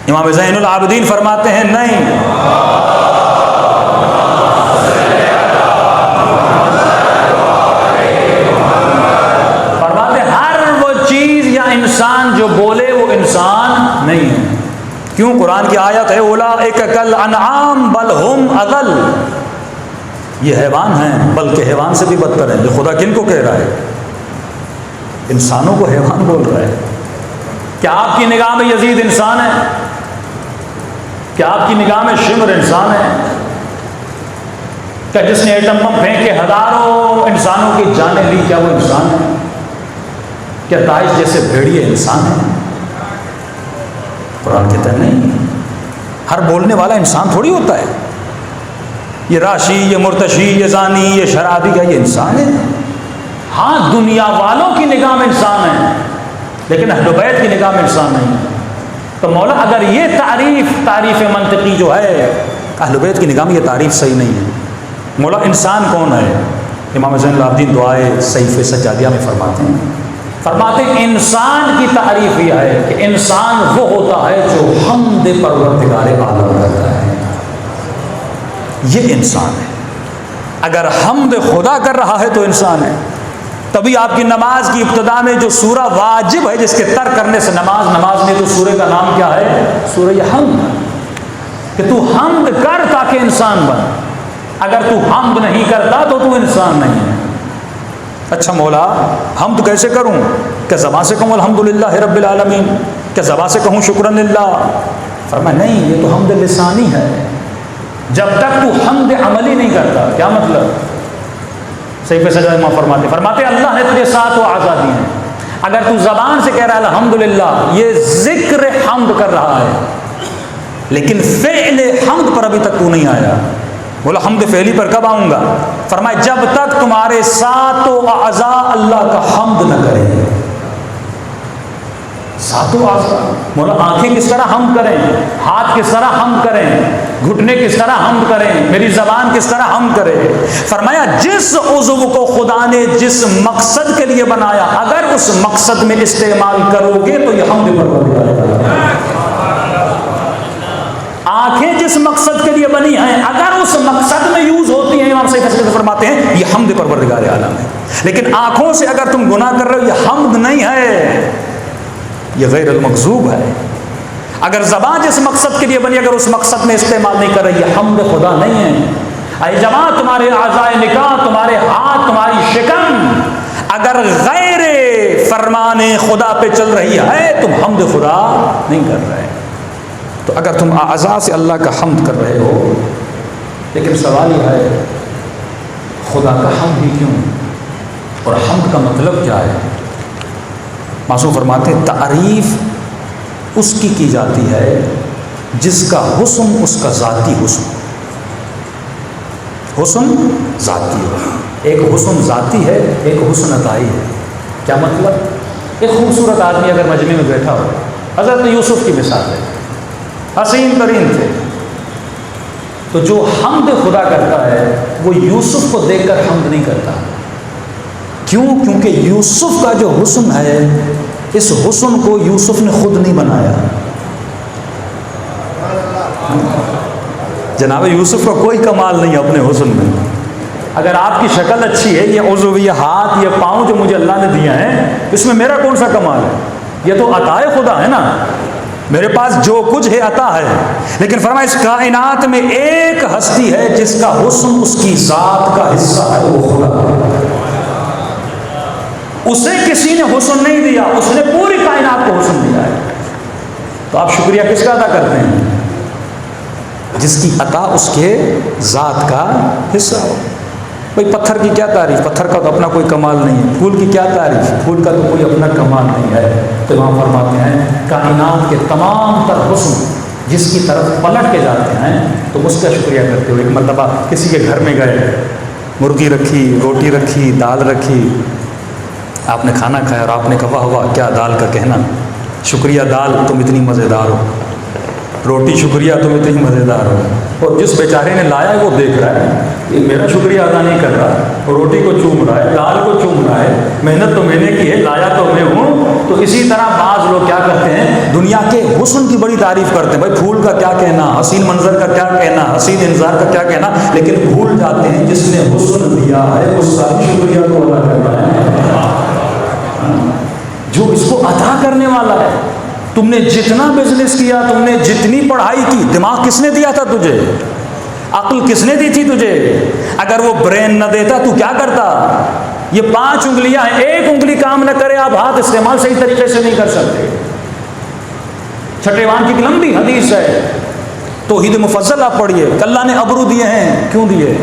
امام زین العابدین فرماتے ہیں نہیں. فرماتے ہر وہ چیز یا انسان جو بولے وہ انسان نہیں ہے. کیوں؟ قرآن کی آیت ہے اولئک کالانعام بل ہم اضل. یہ حیوان ہیں بلکہ حیوان سے بھی بدتر ہیں. یہ خدا کن کو کہہ رہا ہے؟ انسانوں کو حیوان بول رہا ہے. کیا آپ کی نگاہ میں یزید انسان ہے؟ کیا آپ کی نگاہ میں شمر انسان ہے؟ کیا جس نے ایٹم بم پھینک کے ہزاروں انسانوں کی جانیں لی کیا وہ انسان ہے؟ کیا داعش جیسے بھیڑیے انسان ہیں؟ قرآن کہتا ہے نہیں. ہر بولنے والا انسان تھوڑی ہوتا ہے. یہ راشی، یہ مرتشی، یہ زانی، یہ شرابی، کیا یہ انسان ہے؟ ہاں دنیا والوں کی نگاہ میں انسان ہے لیکن اہل بیت کی نگاہ میں انسان نہیں ہے. تو مولا اگر یہ تعریف منطقی جو ہے اہل بیت کی نگاہ میں یہ تعریف صحیح نہیں ہے. مولا انسان کون ہے؟ امام زین العابدین دعائے صحیفہ سجادیہ میں فرماتے ہیں انسان کی تعریف یہ ہے کہ انسان وہ ہوتا ہے جو حمد پروردگار عالم کرتا ہے. یہ انسان ہے. اگر حمد خدا کر رہا ہے تو انسان ہے. تبھی آپ کی نماز کی ابتدا میں جو سورہ واجب ہے جس کے ترک کرنے سے نماز میں تو سورہ کا نام کیا ہے؟ سورہ حمد. کہ تو حمد کر تاکہ انسان بن. اگر تو حمد نہیں کرتا تو تو انسان نہیں ہے. اچھا مولا حمد کیسے کروں؟ کیا زبان سے کہوں الحمدللہ رب العالمین؟ کیا زبان سے کہوں شکرن للہ؟ فرمایا نہیں، یہ تو حمد لسانی ہے، جب تک تو حمد عملی نہیں کرتا۔ کیا مطلب؟ صحیح پہ سجا فرماتے اللہ نے تجھے 7 اعضاء دیے ہیں، اگر تو زبان سے کہہ رہا ہے الحمدللہ، یہ ذکر حمد کر رہا ہے، لیکن فعل حمد پر ابھی تک تو نہیں آیا۔ بولا حمد فعلی پر کب آؤں گا؟ فرمایا جب تک تمہارے 7 اعضاء اللہ کا حمد نہ کریں۔ 7 اعضاء، بولا آنکھیں کس طرح حمد کریں، ہاتھ کس طرح حمد کریں، گھٹنے کس طرح حمد کریں، میری زبان کس طرح حمد کرے؟ فرمایا جس عضو کو خدا نے جس مقصد کے لیے بنایا، اگر اس مقصد میں استعمال کرو گے تو یہ حمد پر۔ آنکھیں جس مقصد کے لیے بنی ہیں، اگر اس مقصد میں یوز ہوتی ہیں، امام صحیح فیصلے فرماتے ہیں یہ حمد پروردگار عالم ہے۔ لیکن آنکھوں سے اگر تم گناہ کر رہے ہو، یہ حمد نہیں ہے، یہ غیر المغضوب ہے۔ اگر زبان جس مقصد کے لیے بنی، اگر اس مقصد میں استعمال نہیں کر رہی، یہ حمد خدا نہیں ہے۔ اے جماعت، تمہارے اعضاء نکاح، تمہارے ہاتھ، تمہاری شکم اگر غیر فرمان خدا پہ چل رہی ہے، تم حمد خدا نہیں کر رہے۔ تو اگر تم اعضاء سے اللہ کا حمد کر رہے ہو، لیکن سوال یہ ہے خدا کا حمد ہی کیوں، اور حمد کا مطلب کیا ہے؟ معصوم فرماتے ہیں تعریف اس کی جاتی ہے جس کا حسن اس کا ذاتی حسن ذاتی ہو۔ ایک حسن ذاتی ہے، ایک حسن عطائی ہے۔ کیا مطلب؟ ایک خوبصورت آدمی اگر مجمع میں بیٹھا ہو، حضرت یوسف کی مثال ہے، حسین ترین تھے، تو جو حمد خدا کرتا ہے وہ یوسف کو دیکھ کر حمد نہیں کرتا۔ کیوں؟ کیونکہ یوسف کا جو حسن ہے، اس حسن کو یوسف نے خود نہیں بنایا۔ جناب یوسف کا کوئی کمال نہیں ہے اپنے حسن میں۔ اگر آپ کی شکل اچھی ہے، یہ عضو، یہ ہاتھ، یہ پاؤں جو مجھے اللہ نے دیا ہے، اس میں میرا کون سا کمال ہے؟ یہ تو عطا خدا ہے نا، میرے پاس جو کچھ ہے عطا ہے۔ لیکن فرمایا اس کائنات میں ایک ہستی ہے جس کا حسن اس کی ذات کا حصہ ہے، وہ خدا۔ اسے کسی نے حسن نہیں دیا، اس نے پوری کائنات کو حسن دیا ہے۔ تو آپ شکریہ کس کا ادا کرتے ہیں؟ جس کی عطا اس کے ذات کا حصہ ہو۔ بھائی پتھر کی کیا تعریف، پتھر کا تو اپنا کوئی کمال نہیں ہے۔ پھول کی کیا تعریف، پھول کا تو کوئی اپنا کمال نہیں ہے۔ تو وہاں فرماتے ہیں کائنات کے تمام تر حسن جس کی طرف پلٹ کے جاتے ہیں، تو اس کا شکریہ کرتے ہوئے۔ ایک مرتبہ کسی کے گھر میں گئے، مرغی رکھی، روٹی رکھی، دال رکھی، آپ نے کھانا کھایا اور آپ نے کہا واہ واہ کیا دال کا کہنا، شکریہ دال تم اتنی مزیدار ہو، روٹی شکریہ تم اتنی مزیدار ہو۔ اور جس بیچارے نے لایا ہے وہ دیکھ رہا ہے کہ میرا شکریہ ادا نہیں کر رہا، روٹی کو چوم رہا ہے، دال کو چوم رہا ہے، محنت تو میں نے کی ہے، لایا تو میں ہوں۔ تو اسی طرح بعض لوگ کیا کرتے ہیں، دنیا کے حسن کی بڑی تعریف کرتے ہیں، بھائی پھول کا کیا کہنا، حسین منظر کا کیا کہنا، حسین انظار کا کیا کہنا، لیکن بھول جاتے ہیں جس نے حسن دیا ہے اس کا شکریہ کو ادا کرنا ہے، جو اس کو عطا کرنے والا ہے۔ تم نے جتنا بزنس کیا، تم نے جتنی پڑھائی کی، دماغ کس نے دیا تھا تجھے؟ عقل کس نے دی تھی تجھے؟ اگر وہ برین نہ دیتا تو کیا کرتا؟ یہ 5 انگلیاں ہیں، ایک انگلی کام نہ کرے آپ ہاتھ استعمال صحیح طریقے سے نہیں کر سکتے۔ چھٹے وان کی لمبی حدیث ہے، توحید مفضل آپ پڑھیے، اللہ نے ابرو دیے ہیں، کیوں دیے؟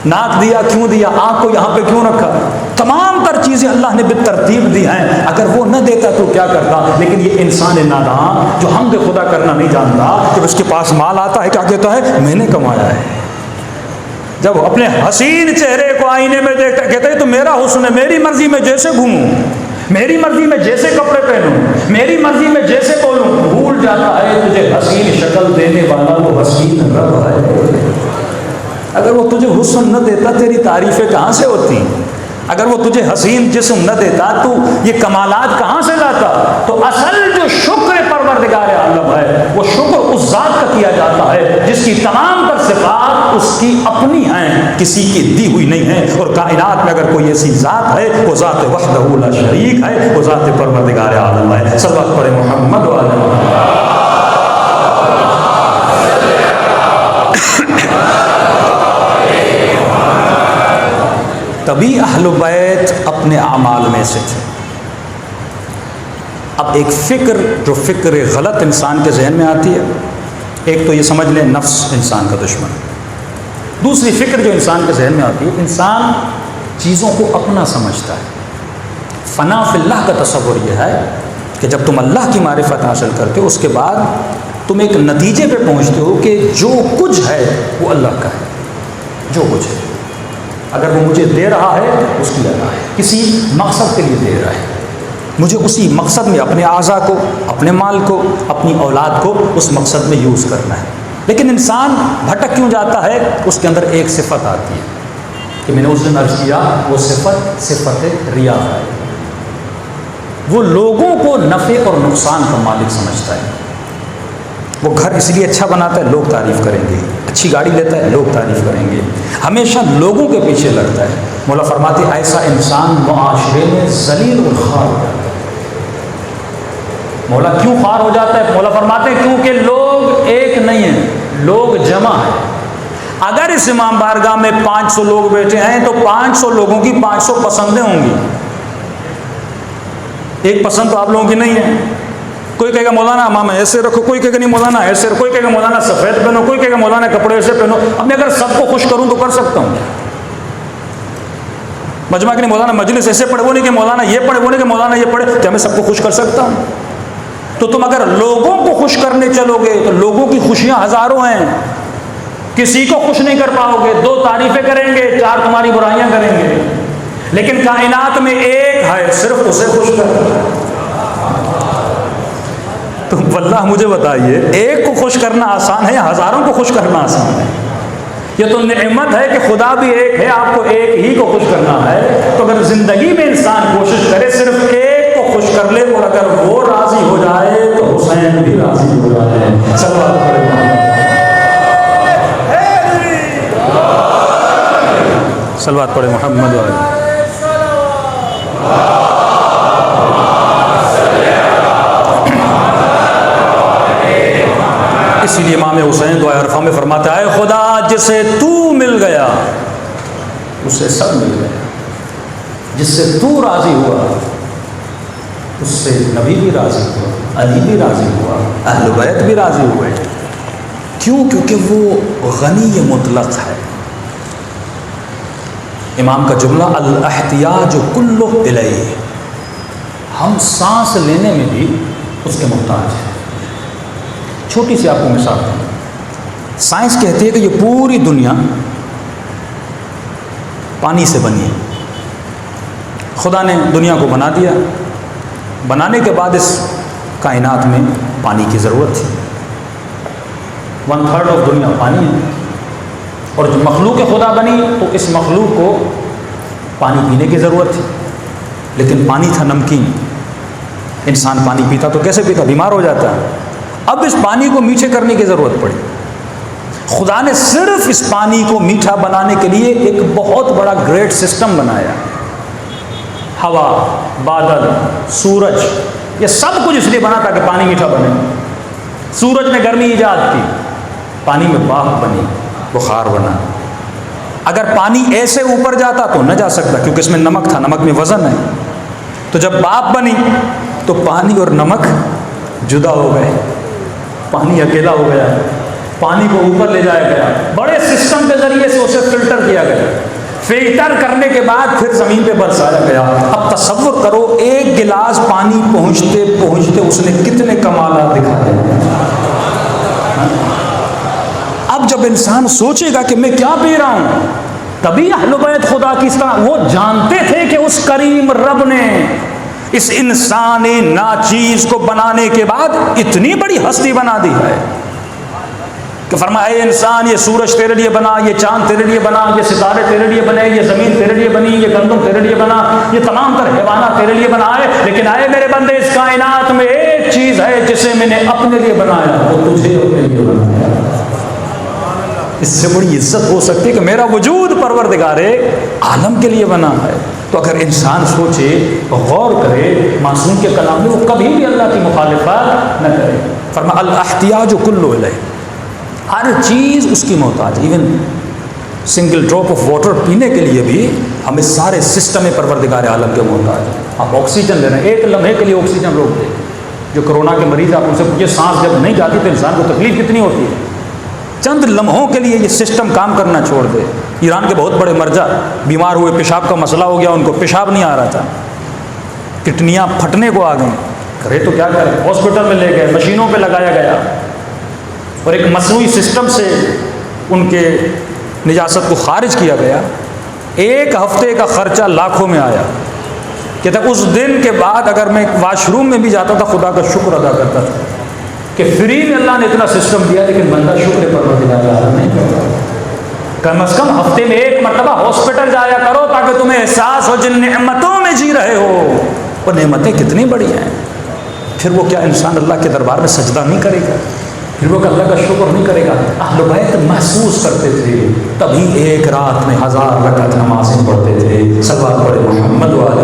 ناک دیا کیوں دیا؟ آنکھ کو یہاں پہ کیوں رکھا؟ تمام تر چیزیں اللہ نے بالترتیب دی ہیں، اگر وہ نہ دیتا تو کیا کرتا؟ لیکن یہ انسان نادان جو حمد خدا کرنا نہیں جانتا، جب اس کے پاس مال آتا ہے کیا کہتا ہے؟ میں نے کمایا ہے۔ جب اپنے حسین چہرے کو آئینے میں دیکھتا کہتا ہے تو میرا حسن ہے، میری مرضی میں جیسے گھوموں، میری مرضی میں جیسے کپڑے پہنوں، میری مرضی میں جیسے بولوں۔ بھول جاتا ہے تجھے حسین شکل دینے والا وہ حسین رب ہے۔ اگر وہ تجھے حسن نہ دیتا تیری تعریفیں کہاں سے ہوتی؟ اگر وہ تجھے حسین جسم نہ دیتا تو یہ کمالات کہاں سے لاتا؟ تو اصل جو شکر پروردگار عالم ہے وہ شکر اس ذات کا کیا جاتا ہے جس کی تمام تر صفات اس کی اپنی ہیں، کسی کی دی ہوئی نہیں ہیں۔ اور کائنات میں اگر کوئی ایسی ذات ہے وہ ذات وحدہ لا شریک ہے، وہ ذات پروردگار عالم ہے۔ صلوات پڑھیں محمد و آل محمد۔ تبھی اہل بیت اپنے اعمال میں سے تھے۔ اب ایک فکر جو فکر غلط انسان کے ذہن میں آتی ہے، ایک تو یہ سمجھ لیں نفس انسان کا دشمن، دوسری فکر جو انسان کے ذہن میں آتی ہے، انسان چیزوں کو اپنا سمجھتا ہے۔ فنا فی اللہ کا تصور یہ ہے کہ جب تم اللہ کی معرفت حاصل کرتے ہو، اس کے بعد تم ایک نتیجے پہ پہنچتے ہو کہ جو کچھ ہے وہ اللہ کا ہے، جو کچھ ہے اگر وہ مجھے دے رہا ہے اس کی ادا ہے، کسی مقصد کے لیے دے رہا ہے، مجھے اسی مقصد میں اپنے اعضاء کو، اپنے مال کو، اپنی اولاد کو اس مقصد میں یوز کرنا ہے۔ لیکن انسان بھٹک کیوں جاتا ہے؟ اس کے اندر ایک صفت آتی ہے کہ میں نے اس دن عرض کیا، وہ صفت ریا ہے۔ وہ لوگوں کو نفع اور نقصان کا مالک سمجھتا ہے۔ وہ گھر اس لیے اچھا بناتا ہے، لوگ تعریف کریں گے، اچھی گاڑی لیتا ہے، لوگ تعریف کریں گے، ہمیشہ لوگوں کے پیچھے لگتا ہے۔ مولا فرماتے ہیں ایسا انسان معاشرے میں ذلیل و خوار ہو جاتا ہے۔ مولا کیوں خوار ہو جاتا ہے؟ مولا فرماتے ہیں کیونکہ لوگ ایک نہیں ہیں، لوگ جمع ہیں۔ اگر اس امام بارگاہ میں 500 لوگ بیٹھے ہیں تو 500 لوگوں کی 500 پسندیں ہوں گی، ایک پسند تو آپ لوگوں کی نہیں ہے۔ کوئی کہے گا مولانا امام ایسے رکھو، کوئی کہے گا نہیں مولانا ایسے رکھو، کوئی کہے گا مولانا سفید پہنو، کوئی کہے گا مولانا کپڑے ایسے پہنو۔ اب میں اگر سب کو خوش کروں تو کر سکتا ہوں؟ مجمع کہ نہیں مولانا مجلس ایسے پڑھے، وہ نہیں کہ مولانا یہ پڑھے، وہ نہیں کہ مولانا یہ پڑھے، کیا میں سب کو خوش کر سکتا ہوں؟ تو تم اگر لوگوں کو خوش کرنے چلو گے تو لوگوں کی خوشیاں ہزاروں ہیں، کسی کو خوش نہیں کر پاؤ گے، 2 تعریفیں کریں گے، 4 تمہاری برائیاں کریں گے۔ لیکن کائنات میں ایک ہے، صرف اسے خوش کر۔ تو واللہ مجھے بتائیے، ایک کو خوش کرنا آسان ہے یا ہزاروں کو خوش کرنا آسان ہے؟ یہ تو نعمت ہے کہ خدا بھی ایک ہے، آپ کو ایک ہی کو خوش کرنا ہے۔ تو اگر زندگی میں انسان کوشش کرے صرف ایک کو خوش کر لے، اور اگر وہ راضی ہو جائے تو حسین بھی راضی ہو جائے۔ صلوات پڑھیں محمد، صلوات پڑھیں محمد والے۔ اسی لیے امام حسین دعائے عرفہ میں فرماتا ہے خدا جسے تو مل گیا اسے سب مل گیا، جس سے تو راضی ہوا اس سے نبی بھی راضی ہوا، علی بھی راضی ہوا، اہل بیت بھی راضی ہوئے۔ کیوں؟ کیونکہ وہ غنی مطلق ہے۔ امام کا جملہ الاحتیاج کلہ الیہ، ہم سانس لینے میں بھی اس کے محتاج ہیں۔ چھوٹی سی آپ کو مثال دوں، سائنس کہتی ہے کہ یہ پوری دنیا پانی سے بنی ہے۔ خدا نے دنیا کو بنا دیا، بنانے کے بعد اس کائنات میں پانی کی ضرورت تھی، 1/3 آف دنیا پانی ہے، اور جو مخلوق خدا بنی تو اس مخلوق کو پانی پینے کی ضرورت تھی، لیکن پانی تھا نمکین۔ انسان پانی پیتا تو کیسے پیتا؟ بیمار ہو جاتا ہے۔ اب اس پانی کو میٹھے کرنے کی ضرورت پڑی، خدا نے صرف اس پانی کو میٹھا بنانے کے لیے ایک بہت بڑا گریٹ سسٹم بنایا۔ ہوا، بادل، سورج، یہ سب کچھ اس لیے بنا تھا کہ پانی میٹھا بنے۔ سورج نے گرمی ایجاد کی، پانی میں بھاپ بنی، بخار بنا۔ اگر پانی ایسے اوپر جاتا تو نہ جا سکتا کیونکہ اس میں نمک تھا، نمک میں وزن ہے۔ تو جب بھاپ بنی تو پانی اور نمک جدا ہو گئے، پانی اکیلا ہو گیا، پانی کو اوپر لے جایا گیا، بڑے سسٹم کے ذریعے سے اسے فلٹر کیا گیا، فلٹر کرنے کے بعد پھر زمین پہ برسایا گیا۔ اب تصور کرو ایک گلاس پانی پہنچتے پہنچتے اس نے کتنے کمالات دکھا دیے۔ اب جب انسان سوچے گا کہ میں کیا پی رہا ہوں، تبھی اہل بیت خدا کی طرح وہ جانتے تھے کہ اس کریم رب نے اس انسانی ناچیز کو بنانے کے بعد اتنی بڑی ہستی بنا دی ہے کہ فرمایا اے انسان، یہ سورج تیرے لیے بنا، یہ چاند تیرے لیے بنا، یہ ستارے تیرے لیے بنے، یہ زمین تیرے لیے بنی، یہ گندم تیرے لیے بنا، یہ تمام تر حیوانات تیرے لیے بنائے، لیکن اے میرے بندے اس کائنات میں ایک چیز ہے جسے میں نے اپنے لیے بنایا، وہ تجھے اپنے لیے بنایا۔ اس سے بڑی عزت ہو سکتی ہے کہ میرا وجود پروردگار عالم کے لیے بنا ہے۔ تو اگر انسان سوچے، غور کرے معصوم کے کلام میں، وہ کبھی بھی اللہ کی مخالفت نہ کرے۔ فرمایا الاحتیاج کلہ الیہ، ہر چیز اس کی محتاج، even single drop of water پینے کے لیے بھی ہمیں سارے سسٹم پروردگار عالم کے محتاج ہیں. آپ آکسیجن لے رہے ہیں, ایک لمحے کے لیے آکسیجن روک دیں. جو کرونا کے مریض آپ ان سے پوچھیں سانس جب نہیں جاتی تو انسان کو تکلیف کتنی ہوتی ہے. چند لمحوں کے لیے یہ سسٹم کام کرنا چھوڑ دے. ایران کے بہت بڑے مرجع بیمار ہوئے, پیشاب کا مسئلہ ہو گیا, ان کو پیشاب نہیں آ رہا تھا, کڈنیاں پھٹنے کو آ گئیں. کرے تو کیا کرے, ہاسپٹل میں لے گئے, مشینوں پہ لگایا گیا اور ایک مصنوعی سسٹم سے ان کے نجاست کو خارج کیا گیا. ایک ہفتے کا خرچہ لاکھوں میں آیا. کہتا ہے اس دن کے بعد اگر میں واش روم میں بھی جاتا تھا خدا کا شکر ادا کرتا تھا کہ فری میں اللہ نے اتنا سسٹم دیا, لیکن بندہ شکر پروردگار عالم نہیں کرتا. کم از کم ہفتے میں ایک مرتبہ ہاسپٹل جایا کرو تاکہ تمہیں احساس ہو جن نعمتوں میں جی رہے ہو وہ نعمتیں کتنی بڑی ہیں. پھر وہ کیا انسان اللہ کے دربار میں سجدہ نہیں کرے گا؟ پھر وہ اللہ کا شکر نہیں کرے گا؟ اہل بیت محسوس کرتے تھے, تبھی ایک رات میں 1000 رکعت نمازیں پڑھتے تھے. صلوات پڑھے محمد والے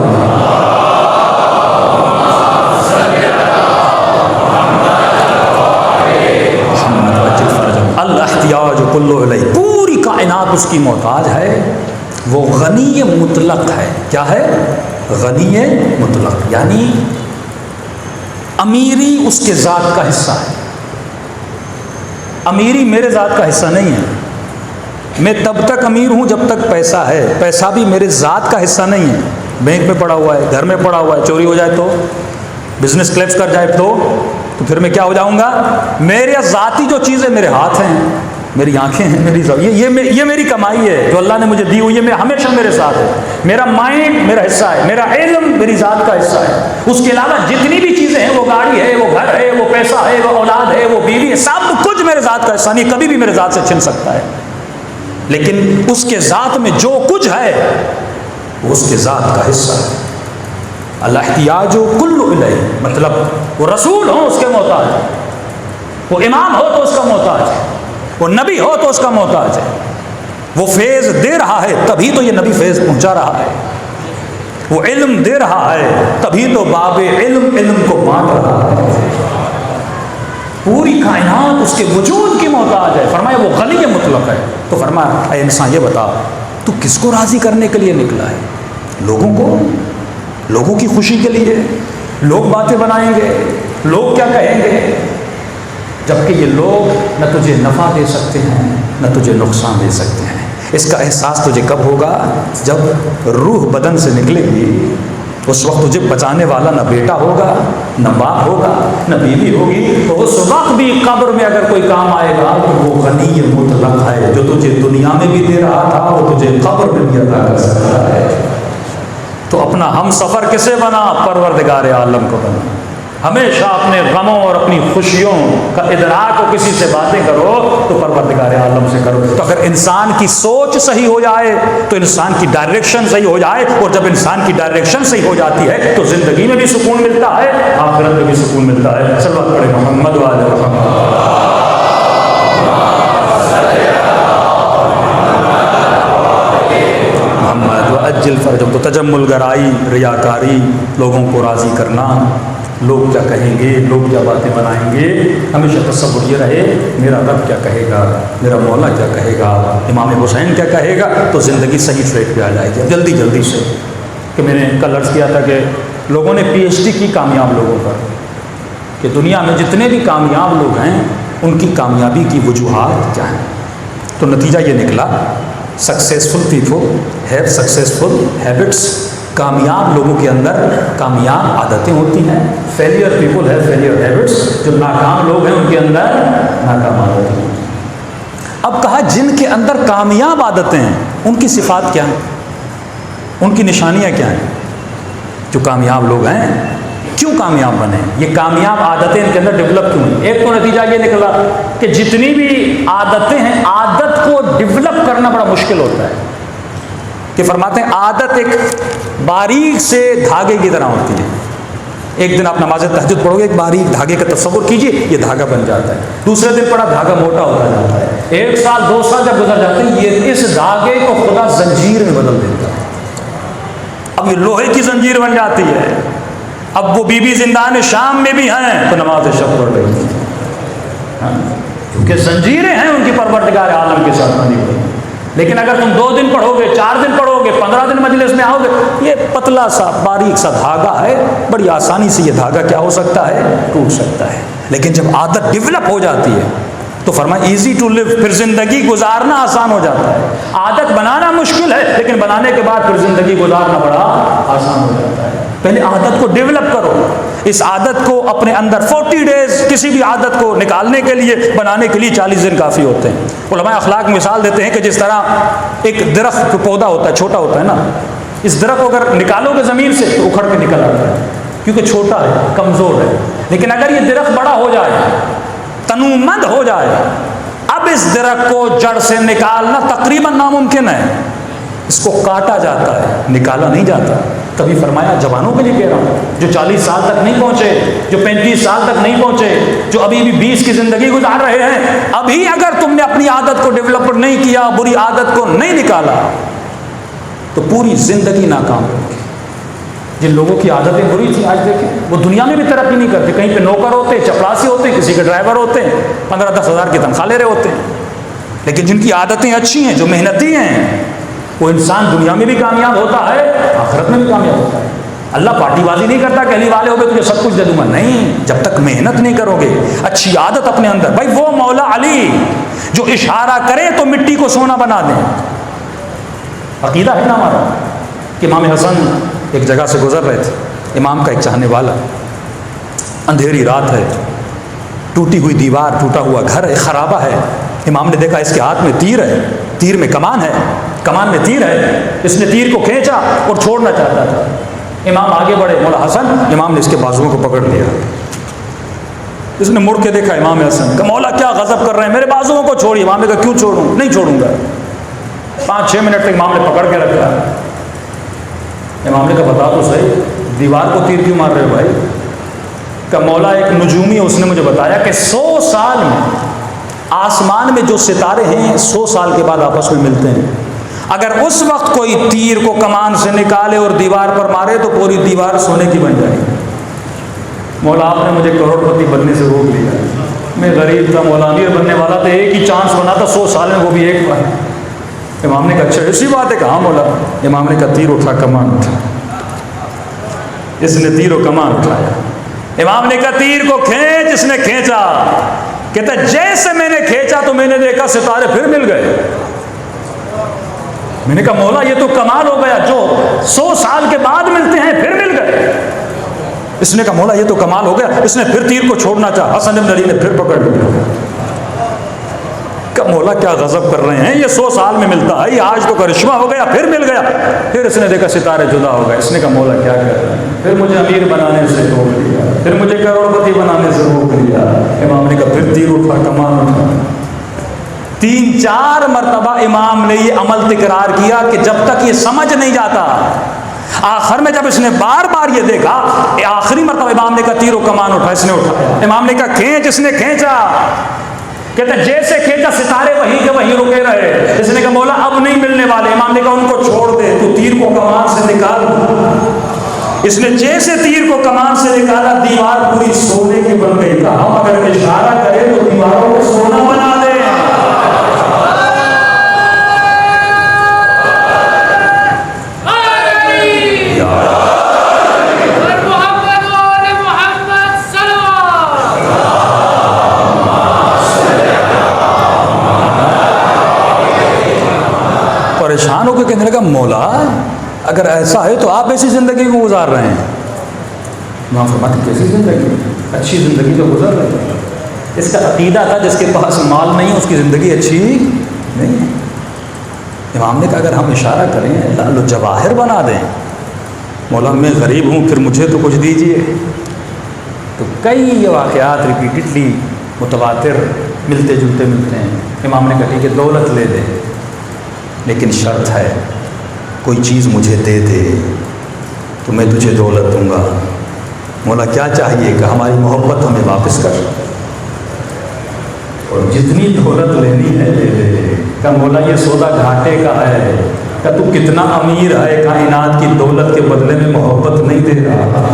الاحتیاج کلہ الیہ, پوری کائنات اس کی محتاج ہے. وہ غنی مطلق ہے. کیا ہے؟ غنی مطلق, یعنی امیری اس کے ذات کا حصہ ہے. امیری میرے ذات کا حصہ نہیں ہے. میں تب تک امیر ہوں جب تک پیسہ ہے. پیسہ بھی میرے ذات کا حصہ نہیں ہے. بینک میں پڑا ہوا ہے, گھر میں پڑا ہوا ہے, چوری ہو جائے تو, بزنس کلیپس کر جائے تو پھر میں کیا ہو جاؤں گا؟ میرے ذاتی جو چیزیں میرے ہاتھ ہیں, میری آنکھیں ہیں, میری یہ میری کمائی ہے جو اللہ نے مجھے دی ہوئی ہے, ہمیشہ میرے ساتھ ہے. میرا مائنڈ میرا حصہ ہے, میرا علم میری ذات کا حصہ ہے. اس کے علاوہ جتنی بھی چیزیں ہیں, وہ گاڑی ہے, وہ گھر ہے, وہ پیسہ ہے, وہ اولاد ہے, وہ بیوی ہے, سب کچھ میرے ذات کا حصہ نہیں, کبھی بھی میرے ذات سے چھن سکتا ہے. لیکن اس کے ذات میں جو کچھ ہے وہ اس کے ذات کا حصہ ہے. الاحتیاج کل الیہ, مطلب وہ رسول ہو اس کے محتاج ہے, وہ امام ہو تو اس کا محتاج ہے, وہ نبی ہو تو اس کا محتاج ہے. وہ فیض دے رہا ہے تبھی تو یہ نبی فیض پہنچا رہا ہے. وہ علم دے رہا ہے تبھی تو باب علم کو بانٹ رہا ہے. پوری کائنات اس کے وجود کی محتاج ہے. فرمایا وہ غنی مطلق ہے. تو فرمایا اے انسان یہ بتا تو کس کو راضی کرنے کے لیے نکلا ہے؟ لوگوں کو, لوگوں کی خوشی کے لیے. لوگ باتیں بنائیں گے, لوگ کیا کہیں گے, جبکہ یہ لوگ نہ تجھے نفع دے سکتے ہیں نہ تجھے نقصان دے سکتے ہیں. اس کا احساس تجھے کب ہوگا؟ جب روح بدن سے نکلے گی. اس وقت تجھے بچانے والا نہ بیٹا ہوگا, نہ باپ ہوگا, نہ بیوی ہوگی. تو اس وقت بھی قبر میں اگر کوئی کام آئے گا تو وہ غنی مطلق ہے. جو تجھے دنیا میں بھی دے رہا تھا وہ تجھے قبر میں بھی عطا کر سکتا ہے. تو اپنا ہم سفر کسے بنا؟ پروردگار عالم کو بنا. ہمیشہ اپنے غموں اور اپنی خوشیوں کا ادراک ہو, کسی سے باتیں کرو تو پروردگار عالم سے کرو. تو اگر انسان کی سوچ صحیح ہو جائے تو انسان کی ڈائریکشن صحیح ہو جائے, اور جب انسان کی ڈائریکشن صحیح ہو جاتی ہے تو زندگی میں بھی سکون ملتا ہے, آخرت میں بھی سکون ملتا ہے. صلوات پڑھیں محمد وعلی محمد. اجل فرجم, تو تجمل گرائی, ریاکاری, لوگوں کو راضی کرنا, لوگ کیا کہیں گے, لوگ کیا باتیں بنائیں گے. ہمیشہ تصور یہ رہے میرا رب کیا کہے گا, میرا مولا کیا کہے گا, امام حسین کیا کہے گا. تو زندگی صحیح ٹریک پہ آ جائے گی جلدی سے. کہ میں نے کل عرض کیا تھا کہ لوگوں نے پی ایچ ڈی کی کامیاب لوگوں پر, کہ دنیا میں جتنے بھی کامیاب لوگ ہیں ان کی کامیابی کی وجوہات کیا ہیں. تو نتیجہ یہ نکلا, successful people have successful habits. کامیاب لوگوں کے اندر کامیاب عادتیں ہوتی ہیں. Failure people have failure habits. جو ناکام لوگ ہیں ان کے اندر ناکام عادتیں ہوتی ہیں. اب کہا جن کے اندر کامیاب عادتیں ہیں ان کی صفات کیا ہیں, ان کی نشانیاں کیا ہیں. جو کامیاب لوگ ہیں کیوں کامیاب بنے, یہ کامیاب عادتیں ان کے اندر ڈیولپ کیوں ہیں. ایک تو نتیجہ یہ نکلا کہ جتنی بھی عادتیں ہیں, عادت کو ڈیولپ کرنا بڑا مشکل ہوتا ہے. کہ فرماتے ہیں عادت ایک باریک سے دھاگے کی طرح ہوتی ہے. ایک دن آپ نماز تہجد پڑھو گے, ایک باریک دھاگے کا تصور کیجئے, یہ دھاگا بن جاتا ہے. دوسرے دن پڑھا, دھاگا موٹا ہوتا جاتا ہے. 1 سال 2 سال جب گزر جاتے ہیں, یہ اس دھاگے کو خدا زنجیر میں بدل دیتا ہے. اب یہ لوہے کی زنجیر بن جاتی ہے. اب وہ بی بی زندان شام میں بھی ہیں تو نماز شب پڑھ رہی ہیں, کیونکہ زنجیریں ہیں ان کی پروردگار عالم کے ساتھ بنی ہوئی. لیکن اگر تم 2 دن پڑھو گے، 4 دن پڑھو گے، 15 دن مجلس میں آؤ گے، یہ پتلا سا باریک سا دھاگا ہے، بڑی آسانی سے یہ دھاگا کیا ہو سکتا ہے؟ ٹوٹ سکتا ہے۔ لیکن جب عادت ڈیولپ ہو جاتی ہے تو فرمایا ایزی ٹو لیو، پھر زندگی گزارنا آسان ہو جاتا ہے۔ عادت بنانا مشکل ہے، لیکن بنانے کے بعد پھر زندگی گزارنا بڑا آسان ہو جاتا ہے۔ پہلے عادت کو ڈیولپ کرو، اس عادت کو اپنے اندر 40 ڈیز، کسی بھی عادت کو نکالنے کے لیے، بنانے کے لیے 40 دن کافی ہوتے ہیں۔ علماء اخلاق مثال دیتے ہیں کہ جس طرح ایک درخت کا پودا ہوتا ہے، چھوٹا ہوتا ہے نا، اس درخت کو اگر نکالو گے زمین سے تو اکھڑ کے نکل آتا ہے، کیونکہ چھوٹا ہے، کمزور ہے۔ لیکن اگر یہ درخت بڑا ہو جائے، تنومند ہو جائے، اب اس درخت کو جڑ سے نکالنا تقریباً ناممکن ہے۔ اس کو کاٹا جاتا ہے، نکالا نہیں جاتا۔ تبھی فرمایا جوانوں کے لیے کہہ رہا ہوں، جو 40 سال تک نہیں پہنچے، جو 35 سال تک نہیں پہنچے، جو ابھی بھی 20 کی زندگی گزار رہے ہیں، ابھی اگر تم نے اپنی عادت کو ڈیولپ نہیں کیا، بری عادت کو نہیں نکالا، تو پوری زندگی ناکام ہوگی۔ جن لوگوں کی عادتیں بری تھی، آج دیکھیں وہ دنیا میں بھی ترقی نہیں کرتے، کہیں پہ نوکر ہوتے، چپراسی ہوتے، کسی کے ڈرائیور ہوتے ہیں، 15-10 ہزار کی تنخواہ لے رہے ہوتے ہیں۔ لیکن جن کی عادتیں اچھی ہیں، جو محنتی ہیں، وہ انسان دنیا میں بھی کامیاب ہوتا ہے، آخرت میں بھی کامیاب ہوتا ہے۔ اللہ پارٹی بازی نہیں کرتا کہ علی والے ہو گئے تجھے سب کچھ دے دوں گا، نہیں، جب تک محنت نہیں کرو گے، اچھی عادت اپنے اندر۔ بھائی وہ مولا علی جو اشارہ کرے تو مٹی کو سونا بنا دیں، عقیدہ ہے نا ہمارا۔ کہ امام حسن ایک جگہ سے گزر رہے تھے، امام کا ایک چاہنے والا، اندھیری رات ہے، ٹوٹی ہوئی دیوار، ٹوٹا ہوا گھر ہے، خرابہ ہے۔ امام نے دیکھا اس کے ہاتھ میں تیر ہے، تیر میں کمان ہے، کمان میں تیر ہے۔ اس نے تیر کو کھینچا اور چھوڑنا چاہتا تھا۔ امام آگے بڑھے، مولا حسن، امام نے اس کے بازوؤں کو پکڑ لیا۔ اس نے مڑ کے دیکھا امام حسن کہ مولا کیا غضب کر رہے ہیں، میرے بازوؤں کو چھوڑیے۔ امام نے کہا کیوں چھوڑوں؟ نہیں چھوڑوں گا۔ 5-6 منٹ تک امام نے پکڑ کے رکھا۔ امام نے کہا بتا تو صحیح، دیوار کو تیر کیوں مار رہے ہو بھائی؟ کہ مولا ایک نجومی ہے، اس نے مجھے بتایا کہ 100 سال میں آسمان میں جو ستارے ہیں 100 سال کے بعد آپس میں ملتے ہیں۔ اگر اس وقت کوئی تیر کو کمان سے نکالے اور دیوار پر مارے تو پوری دیوار سونے کی بن جائے گی۔ مولا آپ نے مجھے کروڑ پتی بننے سے روک لیا، میں غریب تھا، مولا امیر بننے والا تھا، ایک ہی چانس بنا تھا 100 سال میں، وہ بھی ایک بار۔ امام نے کہا اچھا اسی بات ہے کہ ہاں مولا۔ امام نے کہا تیر اٹھا، کمان اٹھا۔ اس نے تیر و کمان اٹھایا۔ امام نے کہا تیر کو کھینچ، اس نے کھینچا۔ کہتا جیسے میں نے کھینچا تو میں نے دیکھا ستارے پھر مل گئے۔ میں نے کہا مولا یہ تو کمال ہو گیا، جو 100 سال کے بعد ملتے ہیں پھر مل گئے۔ اس نے کہا مولا یہ تو کمال ہو گیا۔ اس نے پھر تیر کو چھوڑنا چاہا، حسن بن علی نے پھر پکڑ لیا۔ کہ مولا کیا غضب کر رہے ہیں، یہ 100 سال میں ملتا ہے، یہ آج تو کرشمہ ہو گیا، پھر مل گیا۔ پھر اس نے دیکھا ستارے جدا ہو گئے۔ اس نے کہا مولا کیا کر رہے ہیں، پھر مجھے امیر بنانے سے روک لیا، پھر مجھے کروڑ پتی بنانے سے روک لیا۔ امام نے کہا پھر تیر اٹھا، کمان اٹھا۔ 3-4 مرتبہ امام نے یہ عمل تکرار کیا کہ جب تک یہ سمجھ نہیں جاتا۔ آخر میں جب اس نے بار بار یہ دیکھا، آخری مرتبہ امام نے کہا تیر و کمان اٹھا، اس نے اٹھایا۔ امام نے کہا کھینچ، اس نے کھینچا۔ کہتا جیسے کھینچا ستارے وہیں کے وہیں رکے رہے۔ اس نے کہا مولا اب نہیں ملنے والے۔ امام نے کہا ان کو چھوڑ دے، تو تیر کو کمان سے نکال۔ اس نے جیسے تیر کو کمان سے نکالا، دیوار پوری سونے کی بن گئی۔ کہا ہم اگر اشارہ کریں تو دیواروں کو سونا بنا دیں۔ پریشان ہو کے کہنے لگا مولا اگر ایسا ہے تو آپ ایسی زندگی کو گزار رہے ہیں۔ امام فرماتے کیسی زندگی؟ اچھی زندگی تو گزر رہے ہیں۔ اس کا عقیدہ تھا جس کے پاس مال نہیں ہے اس کی زندگی اچھی نہیں ہے۔ امام نے کہا اگر ہم اشارہ کریں لعل و جواہر بنا دیں، مولا میں غریب ہوں پھر مجھے تو کچھ دیجیے۔ تو کئی واقعات ریپیٹڈلی متواتر ملتے جلتے ملتے ہیں۔ امام نے کہا ٹھیک ہے دولت لے دے، لیکن شرط ہے کوئی چیز مجھے دے دے تو میں تجھے دولت دوں گا۔ مولا کیا چاہیے؟ کہ ہماری محبت ہمیں واپس کر، اور جتنی دولت لینی ہے لے لے۔ کہ مولا یہ سودا گھاٹے کا ہے، کہ تو کتنا امیر ہے، کائنات کی دولت کے بدلے میں محبت نہیں دے رہا۔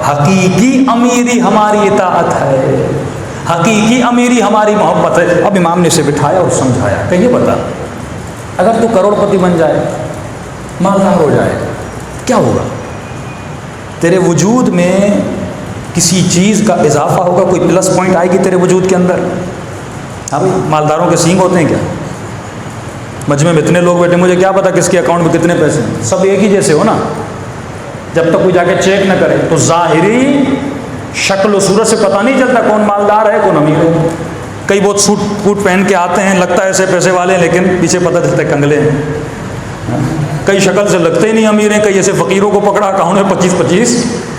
حقیقی امیری ہماری اطاعت ہے، حقیقی امیری ہماری محبت ہے۔ اب امام نے اسے بٹھایا اور سمجھایا کہ یہ بتا اگر تو کروڑپتی بن جائے، مالدار ہو جائے، کیا ہوگا؟ تیرے وجود میں کسی چیز کا اضافہ ہوگا، کوئی پلس پوائنٹ آئے گی تیرے وجود کے اندر؟ ہاں بھائی، مالداروں کے سینگ ہوتے ہیں کیا؟ مجمع میں اتنے لوگ بیٹھے، مجھے کیا پتا کس کے اکاؤنٹ میں کتنے پیسے ہیں؟ سب ایک ہی جیسے ہو نا، جب تک کوئی جا کے چیک نہ کرے تو ظاہری شکل و صورت سے پتہ نہیں چلتا کون مالدار ہے کون امیر ہے۔ کئی بہت سوٹ کوٹ پہن کے آتے ہیں، لگتا ہے ایسے پیسے والے ہیں، لیکن پیچھے پتہ چلتا ہے کنگلے ہیں۔ کئی شکل سے لگتے ہی نہیں امیر ہیں، کئی ایسے فقیروں کو پکڑا اکاؤنٹ میں 25-25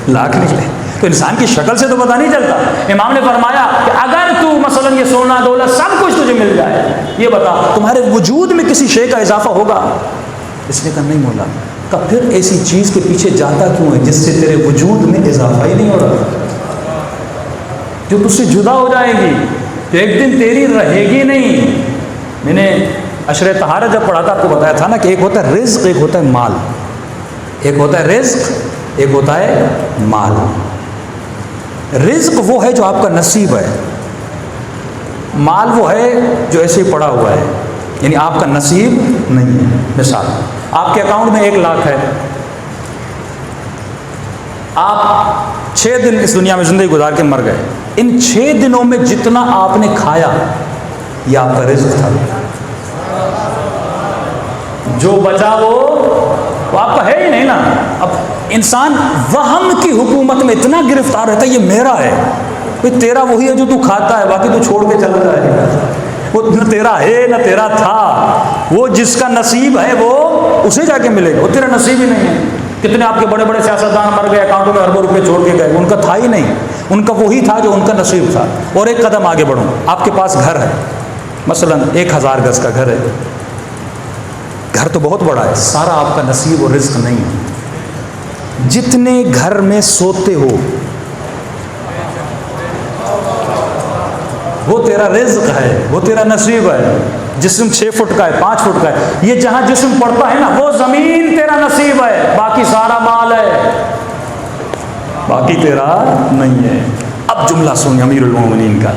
لاکھ نکلے۔ تو انسان کی شکل سے تو پتہ نہیں چلتا۔ امام نے فرمایا کہ اگر تو مثلا یہ سونا دولت سب کچھ تجھے مل جائے، یہ بتا تمہارے وجود میں کسی شے کا اضافہ ہوگا؟ اس نے کہا نہیں مولا۔ کہ پھر ایسی چیز کے پیچھے جاتا کیوں ہے جس سے تیرے وجود میں اضافہ ہی نہیں ہو رہا، جو تجھ سے جدا ہو جائے گی، تو ایک دن تیری رہے گی نہیں۔ میں نے عشر طہارت جب پڑھا تھا آپ کو بتایا تھا نا کہ ایک ہوتا ہے رزق، ایک ہوتا ہے مال۔ ایک ہوتا ہے رزق، ایک ہوتا ہے مال۔ رزق وہ ہے جو آپ کا نصیب ہے، مال وہ ہے جو ایسے ہی پڑا ہوا ہے، یعنی آپ کا نصیب نہیں ہے۔ مثال، آپ کے اکاؤنٹ میں 1 لاکھ ہے، آپ 6 دن اس دنیا میں زندگی گزار کے مر گئے، ان 6 دنوں میں جتنا آپ نے کھایا یہ آپ کا رزق تھا، جو بچا وہ آپ کا ہے ہی نہیں نا۔ اب انسان وہم کی حکومت میں اتنا گرفتار رہتا ہے یہ میرا ہے، تیرا وہی ہے جو تو کھاتا ہے، باقی تو چھوڑ کے چلا جائے گا، وہ نہ تیرا ہے نہ تیرا تھا، وہ جس کا نصیب ہے وہ اسے جا کے ملے گا، وہ تیرا نصیب ہی نہیں ہے۔ کتنے آپ کے بڑے بڑے سیاستدان مر گئے، اکاؤنٹوں میں اربوں روپے چھوڑ کے گئے، ان کا تھا ہی نہیں، ان کا وہی تھا جو ان کا نصیب تھا۔ اور ایک قدم آگے بڑھوں، آپ کے پاس گھر ہے، مثلا 1000 گز کا گھر ہے، گھر تو بہت بڑا ہے، سارا آپ کا نصیب اور رزق نہیں ہے۔ جتنے گھر میں سوتے ہو وہ تیرا رزق ہے، وہ تیرا نصیب ہے۔ جسم 6 فٹ کا ہے، 5 فٹ کا ہے، یہ جہاں جسم پڑتا ہے نا وہ زمین تیرا نصیب ہے، باقی سارا مال ہے، باقی تیرا نہیں ہے۔ اب جملہ سنیں امیر المومنین کا،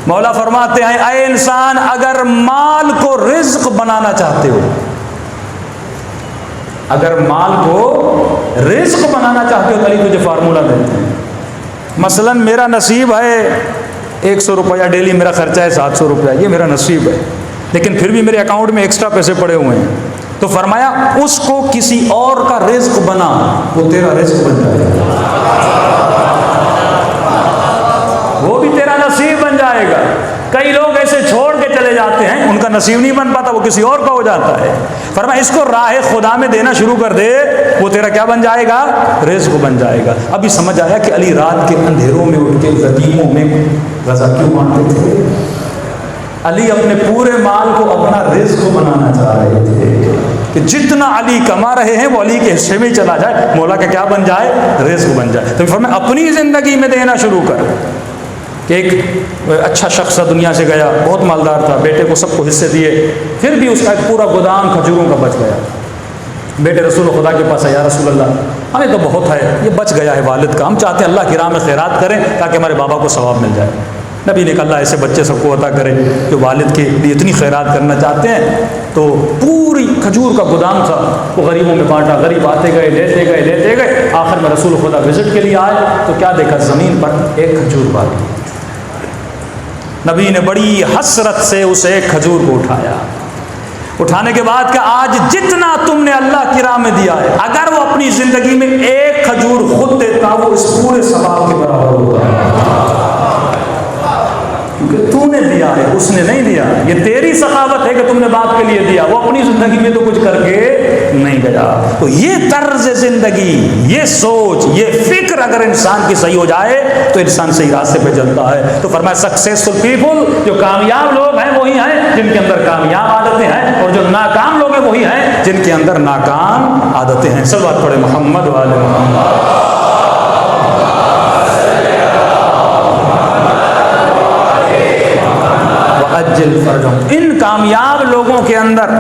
مولا فرماتے ہیں اے انسان اگر مال کو رزق بنانا چاہتے ہو، اگر مال کو رزق بنانا چاہتے ہو تو علی تجھے فارمولہ دیتے ہیں۔ مثلا میرا نصیب ہے 100 روپیہ ڈیلی، میرا خرچہ ہے 700 روپیہ، یہ میرا نصیب ہے، لیکن پھر بھی میرے اکاؤنٹ میں ایکسٹرا پیسے پڑے ہوئے ہیں، تو فرمایا اس کو کسی اور کا رزق بنا، وہ تیرا رزق بن جائے گا، وہ بھی تیرا نصیب بن جائے گا۔ کئی لوگ ایسے چھوڑ کے چلے جاتے ہیں، ان کا نصیب نہیں بن پاتا، وہ کسی اور کا ہو جاتا ہے۔ فرمایا اس کو راہ خدا میں دینا شروع کر دے، وہ تیرا کیا بن جائے گا؟ رزق بن جائے گا۔ ابھی سمجھ آیا کہ علی رات کے اندھیروں میں اٹھ کے غدیموں میں غزہ کیوں مانتے تھے؟ علی اپنے پورے مال کو اپنا رزق بنانا چاہ رہے تھے کہ جتنا علی کما رہے ہیں وہ علی کے حصے میں ہی چلا جائے، مولا کا کیا بن جائے؟ رزق بن جائے۔ تو فرمایا اپنی زندگی میں دینا شروع کر۔ کہ ایک اچھا شخص دنیا سے گیا، بہت مالدار تھا، بیٹے کو سب کو حصے دیے، پھر بھی اس کا ایک پورا گودام کھجوروں کا بچ گیا۔ بیٹے رسول خدا کے پاس ہے، یا رسول اللہ ہمیں تو بہت ہے، یہ بچ گیا ہے والد کا، ہم چاہتے ہیں اللہ کی راہ میں خیرات کریں تاکہ ہمارے بابا کو ثواب مل جائے۔ نبی نے کہا اللہ ایسے بچے سب کو عطا کرے جو والد کے لیے اتنی خیرات کرنا چاہتے ہیں۔ تو پوری کھجور کا گودام تھا، وہ غریبوں میں بانٹا، غریب آتے گئے لیتے گئے، آخر میں رسول خدا وزٹ کے لیے آئے تو کیا دیکھا؟ زمین پر ایک کھجور باقی۔ نبی نے بڑی حسرت سے اس ایک کھجور کو اٹھایا، اٹھانے کے بعد کہ آج جتنا تم نے اللہ کی راہ میں دیا ہے، اگر وہ اپنی زندگی میں ایک کھجور خود دیتا وہ اس پورے ثواب کے برابر ہوتا، کیونکہ تو نے دیا ہے، اس نے نہیں دیا۔ یہ تیری سخاوت ہے کہ تم نے باپ کے لیے دیا، وہ اپنی زندگی میں تو کچھ کر کے نہیں گیا۔ تو یہ طرز زندگی، یہ سوچ، یہ فکر اگر انسان کی صحیح ہو جائے تو انسان صحیح راستے پہ چلتا ہے۔ تو فرمایا سکسیسفل پیپل، جو کامیاب لوگ ہیں وہی ہیں جن کے اندر کامیاب عادتیں ہیں، اور جو ناکام لوگ ہیں وہی ہیں جن کے اندر ناکام عادتیں ہیں۔ صلوات پڑھے محمد و آل محمد۔ ان کامیاب لوگوں کے اندر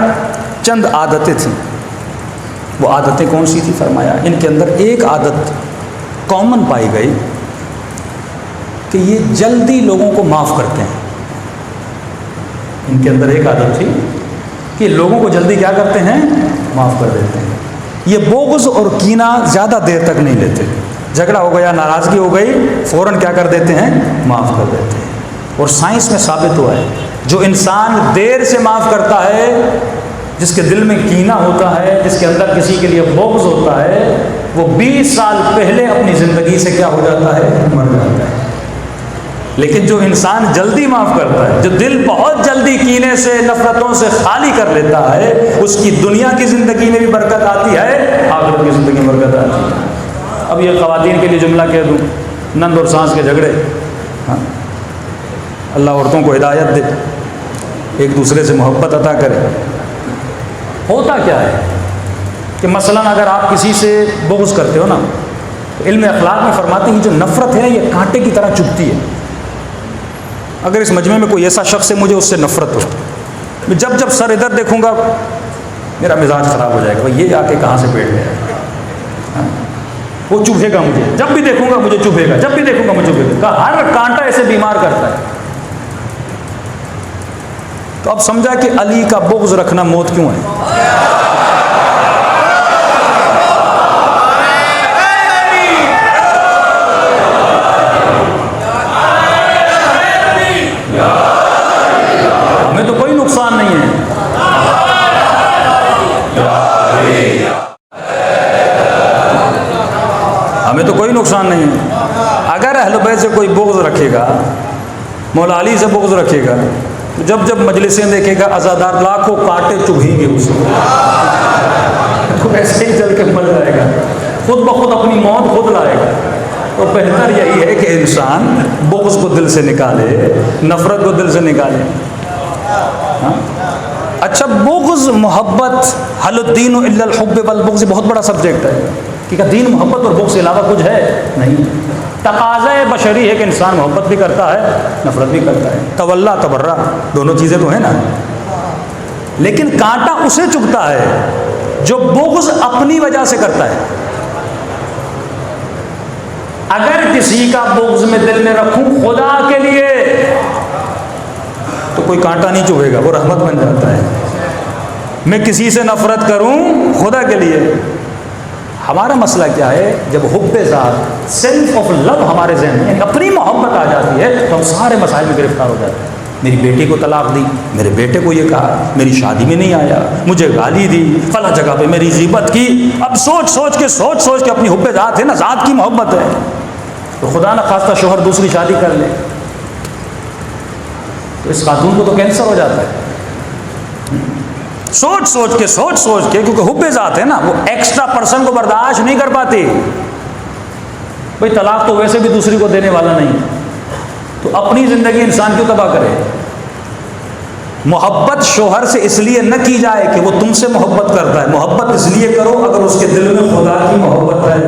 چند عادتیں تھیں، وہ عادتیں کون سی تھی؟ فرمایا ان کے اندر ایک عادت کامن پائی گئی کہ یہ جلدی لوگوں کو معاف کرتے ہیں۔ ان کے اندر ایک عادت تھی کہ لوگوں کو جلدی کیا کرتے ہیں؟ معاف کر دیتے ہیں. یہ بغض اور کینہ زیادہ دیر تک نہیں لیتے. جھگڑا ہو گیا، ناراضگی ہو گئی، فوراً کیا کر دیتے ہیں؟ معاف کر دیتے ہیں. اور سائنس میں ثابت ہوا ہے جو انسان دیر سے معاف کرتا ہے، جس کے دل میں کینہ ہوتا ہے، جس کے اندر کسی کے لیے بغض ہوتا ہے، وہ 20 سال پہلے اپنی زندگی سے کیا ہو جاتا ہے؟ مر جاتا ہے. لیکن جو انسان جلدی معاف کرتا ہے، جو دل بہت جلدی کینے سے، نفرتوں سے خالی کر لیتا ہے، اس کی دنیا کی زندگی میں بھی برکت آتی ہے، آخرت کی زندگی میں برکت آتی ہے. اب یہ خواتین کے لیے جملہ کہہ دوں، نند اور ساس کے جھگڑے، ہاں، اللہ عورتوں کو ہدایت دے، ایک دوسرے سے محبت عطا کرے. ہوتا کیا ہے کہ مثلاً اگر آپ کسی سے بغض کرتے ہو نا، تو علم اخلاق میں فرماتے ہیں جو نفرت ہے یہ کانٹے کی طرح چبھتی ہے. اگر اس مجمع میں کوئی ایسا شخص ہے مجھے اس سے نفرت ہو، میں جب جب سر ادھر دیکھوں گا میرا مزاج خراب ہو جائے گا، بھائی یہ آ کے کہاں سے بیٹھ گیا، وہ چبھے گا مجھے، جب بھی دیکھوں گا مجھے چبھے گا، جب بھی دیکھوں گا مجھے چبھے گا. ہر کانٹا ایسے بیمار کرتا ہے. تو اب سمجھا کہ علی کا بغض رکھنا موت کیوں ہے. ہمیں تو کوئی نقصان نہیں ہے. ہمیں تو کوئی نقصان نہیں ہے. اگر اہل بیت سے کوئی بغض رکھے گا، مولا علی سے بغض رکھے گا، جب جب مجلسیں دیکھے گا عزادار لاکھوں کانٹے چبھیں گے اسے، تو ایسے ہی چل کے مر جائے گا، خود بخود اپنی موت خود لائے گا. تو بہتر یہی ہے کہ انسان بغض کو دل سے نکالے، نفرت کو دل سے نکالے. ہاں؟ اچھا، بغض، محبت، حل الدین الا الحب والبغض بہت بڑا سبجیکٹ ہے کہ دین محبت اور بغض کے علاوہ کچھ ہے نہیں. تقاضۂ بشری ہے کہ انسان محبت بھی کرتا ہے، نفرت بھی کرتا ہے. تولا تبرا دونوں چیزیں تو ہیں نا. لیکن کانٹا اسے چبھتا ہے جو بغض اپنی وجہ سے کرتا ہے. اگر کسی کا بغض میں دل میں رکھوں خدا کے لیے تو کوئی کانٹا نہیں چبھے گا، وہ رحمت بن جاتا ہے. میں کسی سے نفرت کروں خدا کے لیے. ہمارا مسئلہ کیا ہے؟ جب حب ذات، سیلف آف لو ہمارے ذہن میں، یعنی اپنی محبت آ جاتی ہے تو ہم سارے مسائل میں گرفتار ہو جاتے ہیں. میری بیٹی کو طلاق دی، میرے بیٹے کو یہ کہا، میری شادی میں نہیں آیا، مجھے گالی دی، فلاں جگہ پہ میری غیبت کی. اب سوچ سوچ کے اپنی حب ذات ہے نا، ذات کی محبت ہے، تو خدا نہ خواستہ شوہر دوسری شادی کر لے تو اس خاتون کو تو کینسر ہو جاتا ہے. سوچ سوچ کے کیونکہ حب ذات ہے نا، وہ ایکسٹرا پرسن کو برداشت نہیں کر پاتی. بھئی طلاق تو ویسے بھی دوسری کو دینے والا نہیں، تو اپنی زندگی انسان کیوں تباہ کرے. محبت شوہر سے اس لیے نہ کی جائے کہ وہ تم سے محبت کرتا ہے، محبت اس لیے کرو اگر اس کے دل میں خدا کی محبت ہے.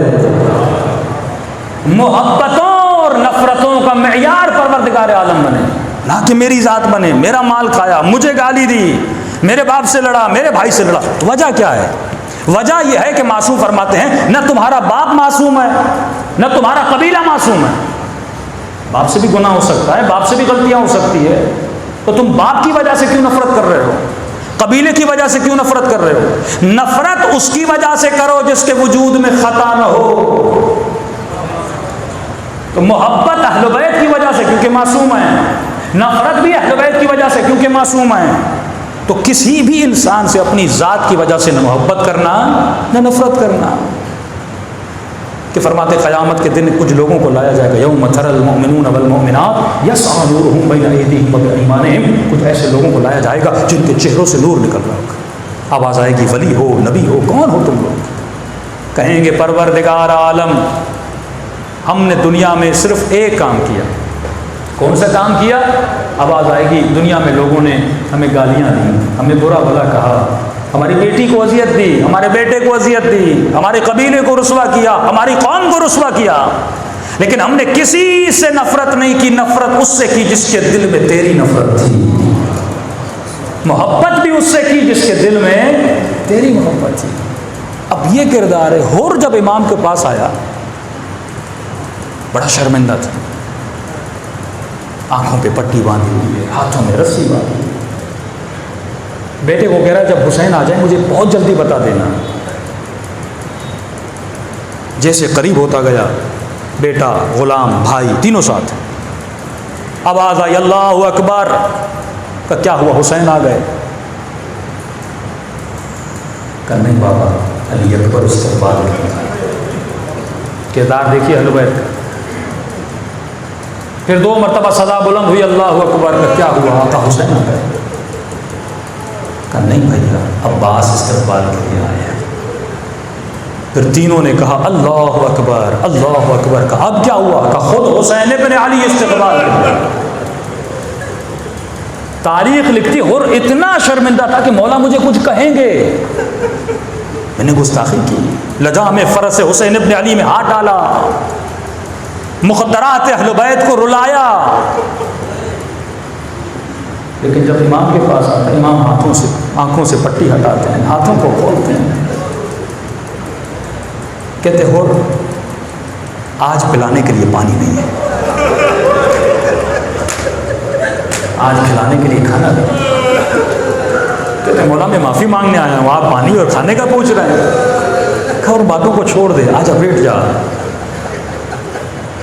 محبتوں اور نفرتوں کا معیار پروردگار عالم بنے، نہ کہ میری ذات بنے. میرا مال کھایا، مجھے گالی دی، میرے باپ سے لڑا، میرے بھائی سے لڑا. وجہ کیا ہے؟ وجہ یہ ہے کہ معصوم فرماتے ہیں نہ تمہارا باپ معصوم ہے، نہ تمہارا قبیلہ معصوم ہے. باپ سے بھی گناہ ہو سکتا ہے، باپ سے بھی غلطیاں ہو سکتی ہے، تو تم باپ کی وجہ سے کیوں نفرت کر رہے ہو؟ قبیلے کی وجہ سے کیوں نفرت کر رہے ہو؟ نفرت اس کی وجہ سے کرو جس کے وجود میں خطا نہ ہو. تو محبت اہل بیت کی وجہ سے کیونکہ معصوم ہے، نفرت بھی اہل بیت کی وجہ سے کیونکہ معصوم ہے. تو کسی بھی انسان سے اپنی ذات کی وجہ سے نہ محبت کرنا نہ نفرت کرنا. کہ فرماتے قیامت کے دن کچھ لوگوں کو لایا جائے گا، یوم تری المؤمنون والمؤمنات یسعی نورهم بین ایدیہم وبایمانہم. کچھ ایسے لوگوں کو لایا جائے گا جن کے چہروں سے نور نکل رہا ہوگا. آواز آئے گی ولی ہو، نبی ہو، کون ہو تم لوگ؟ کہیں گے پروردگار عالم ہم نے دنیا میں صرف ایک کام کیا. کون سا کام کیا؟ آواز آئے گی دنیا میں لوگوں نے ہمیں گالیاں دی، ہمیں برا بھلا کہا، ہماری بیٹی کو اذیت دی، ہمارے بیٹے کو اذیت دی، ہمارے قبیلے کو رسوا کیا، ہماری قوم کو رسوا کیا، لیکن ہم نے کسی سے نفرت نہیں کی. نفرت اس سے کی جس کے دل میں تیری نفرت تھی، محبت بھی اس سے کی جس کے دل میں تیری محبت تھی. اب یہ کردار ہے. ہور جب امام کے پاس آیا بڑا شرمندہ تھا، آنکھوں پہ پٹی باندھی ہوئی ہے، ہاتھوں میں رسی باندھی ہوئی ہے. بیٹے کو کہہ رہا ہے جب حسین آ جائیں مجھے بہت جلدی بتا دینا. جیسے قریب ہوتا گیا بیٹا غلام بھائی تینوں ساتھ, آواز آئی اللہ اکبر کا, کیا ہوا حسین آ گئے؟ کہ نہیں بابا علی اکبر استقبال کرتا ہے. کردار دیکھیے اہل بیت کا. پھر 2 مرتبہ صدا بلند ہوئی اللہ اکبر کا, کیا ہوا؟ آقا حسین آ گئے. کہ نہیں بھیا عباس استقبال کے لیے آئے ہیں. پھر تینوں نے کہا اللہ اکبر اللہ اکبر. کہا اب کیا ہوا؟ کہ خود حسین ابن علی استقبال کے لیے. تاریخ لکھتی اور اتنا شرمندہ تھا کہ مولا مجھے کچھ کہیں گے, میں نے گستاخی کی, لجام فرس حسین ابن علی میں ہاتھ ڈالا, مخدرات اہل بیت کو رلایا. لیکن جب امام کے پاس آتا ہے, امام آنکھوں سے پٹی ہٹاتے ہیں, ہاتھوں کو کھولتے ہیں, کہتے ہو آج پلانے کے لیے پانی نہیں ہے, آج کھلانے کے لیے کھانا نہیں. کہتے مولا میں معافی مانگنے آیا ہوں, آپ پانی اور کھانے کا پوچھ رہے ہیں. اور باتوں کو چھوڑ دے, آجا بیٹھ جا.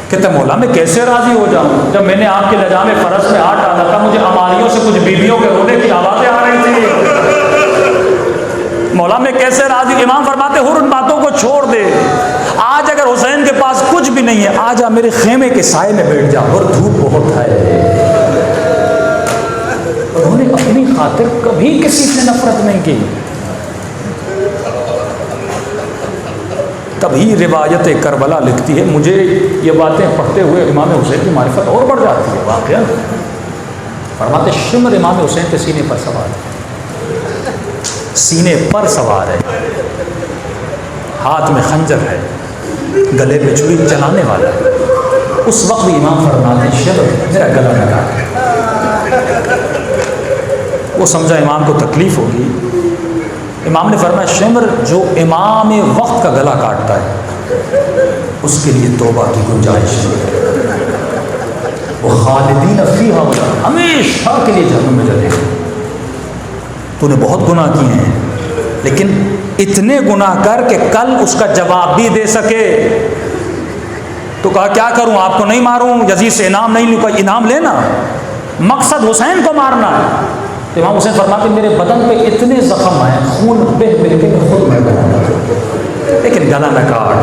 کہتے مولا میں کیسے راضی ہو جاؤں, جب میں نے آپ کے لجام فرس میں ہاتھ ڈالا تھا مجھے ہماریوں سے کچھ بیویوں کے رونے کی آوازیں آ رہی تھی. مولا میں کیسے راضی. امام فرماتے ہو ان باتوں کو چھوڑ دے, آج اگر حسین کے پاس کچھ بھی نہیں ہے آجا میرے خیمے کے سائے میں بیٹھ جا, اور دھوپ بہت ہے. انہوں نے اپنی خاطر کبھی کسی سے نفرت نہیں کی. تبھی روایت کربلا لکھتی ہے, مجھے یہ باتیں پڑھتے ہوئے امام حسین کی معرفت اور بڑھ جاتی ہے. واقعہ فرماتے شمر امام حسین کے سینے پر سوار ہے, سینے پر سوار ہے, ہاتھ میں خنجر ہے, گلے پہ چھری چلانے والا ہے. اس وقت بھی امام فرماتے شمر میرا گلا نہ کاٹ. وہ سمجھا امام کو تکلیف ہوگی. امام نے فرمایا شمر جو امام وقت کا گلا کاٹتا ہے اس کے لیے توبہ کی گنجائش ہے, وہ خالدین فیہا ہمیشہ کے لیے جہنم میں جلے گا. تو نے بہت گناہ کیے ہیں لیکن اتنے گناہ کر کہ کل اس کا جواب بھی دے سکے. تو کہا کیا کروں, آپ کو نہیں ماروں, یزید سے انعام نہیں لوں. کوئی انعام لینا, مقصد حسین کو مارنا ہے. تو امام حسین فرماتے میرے بدن پہ اتنے زخم آئے, خون بہ بہ کے خود میں گیا, لیکن گلا نہ کاٹ,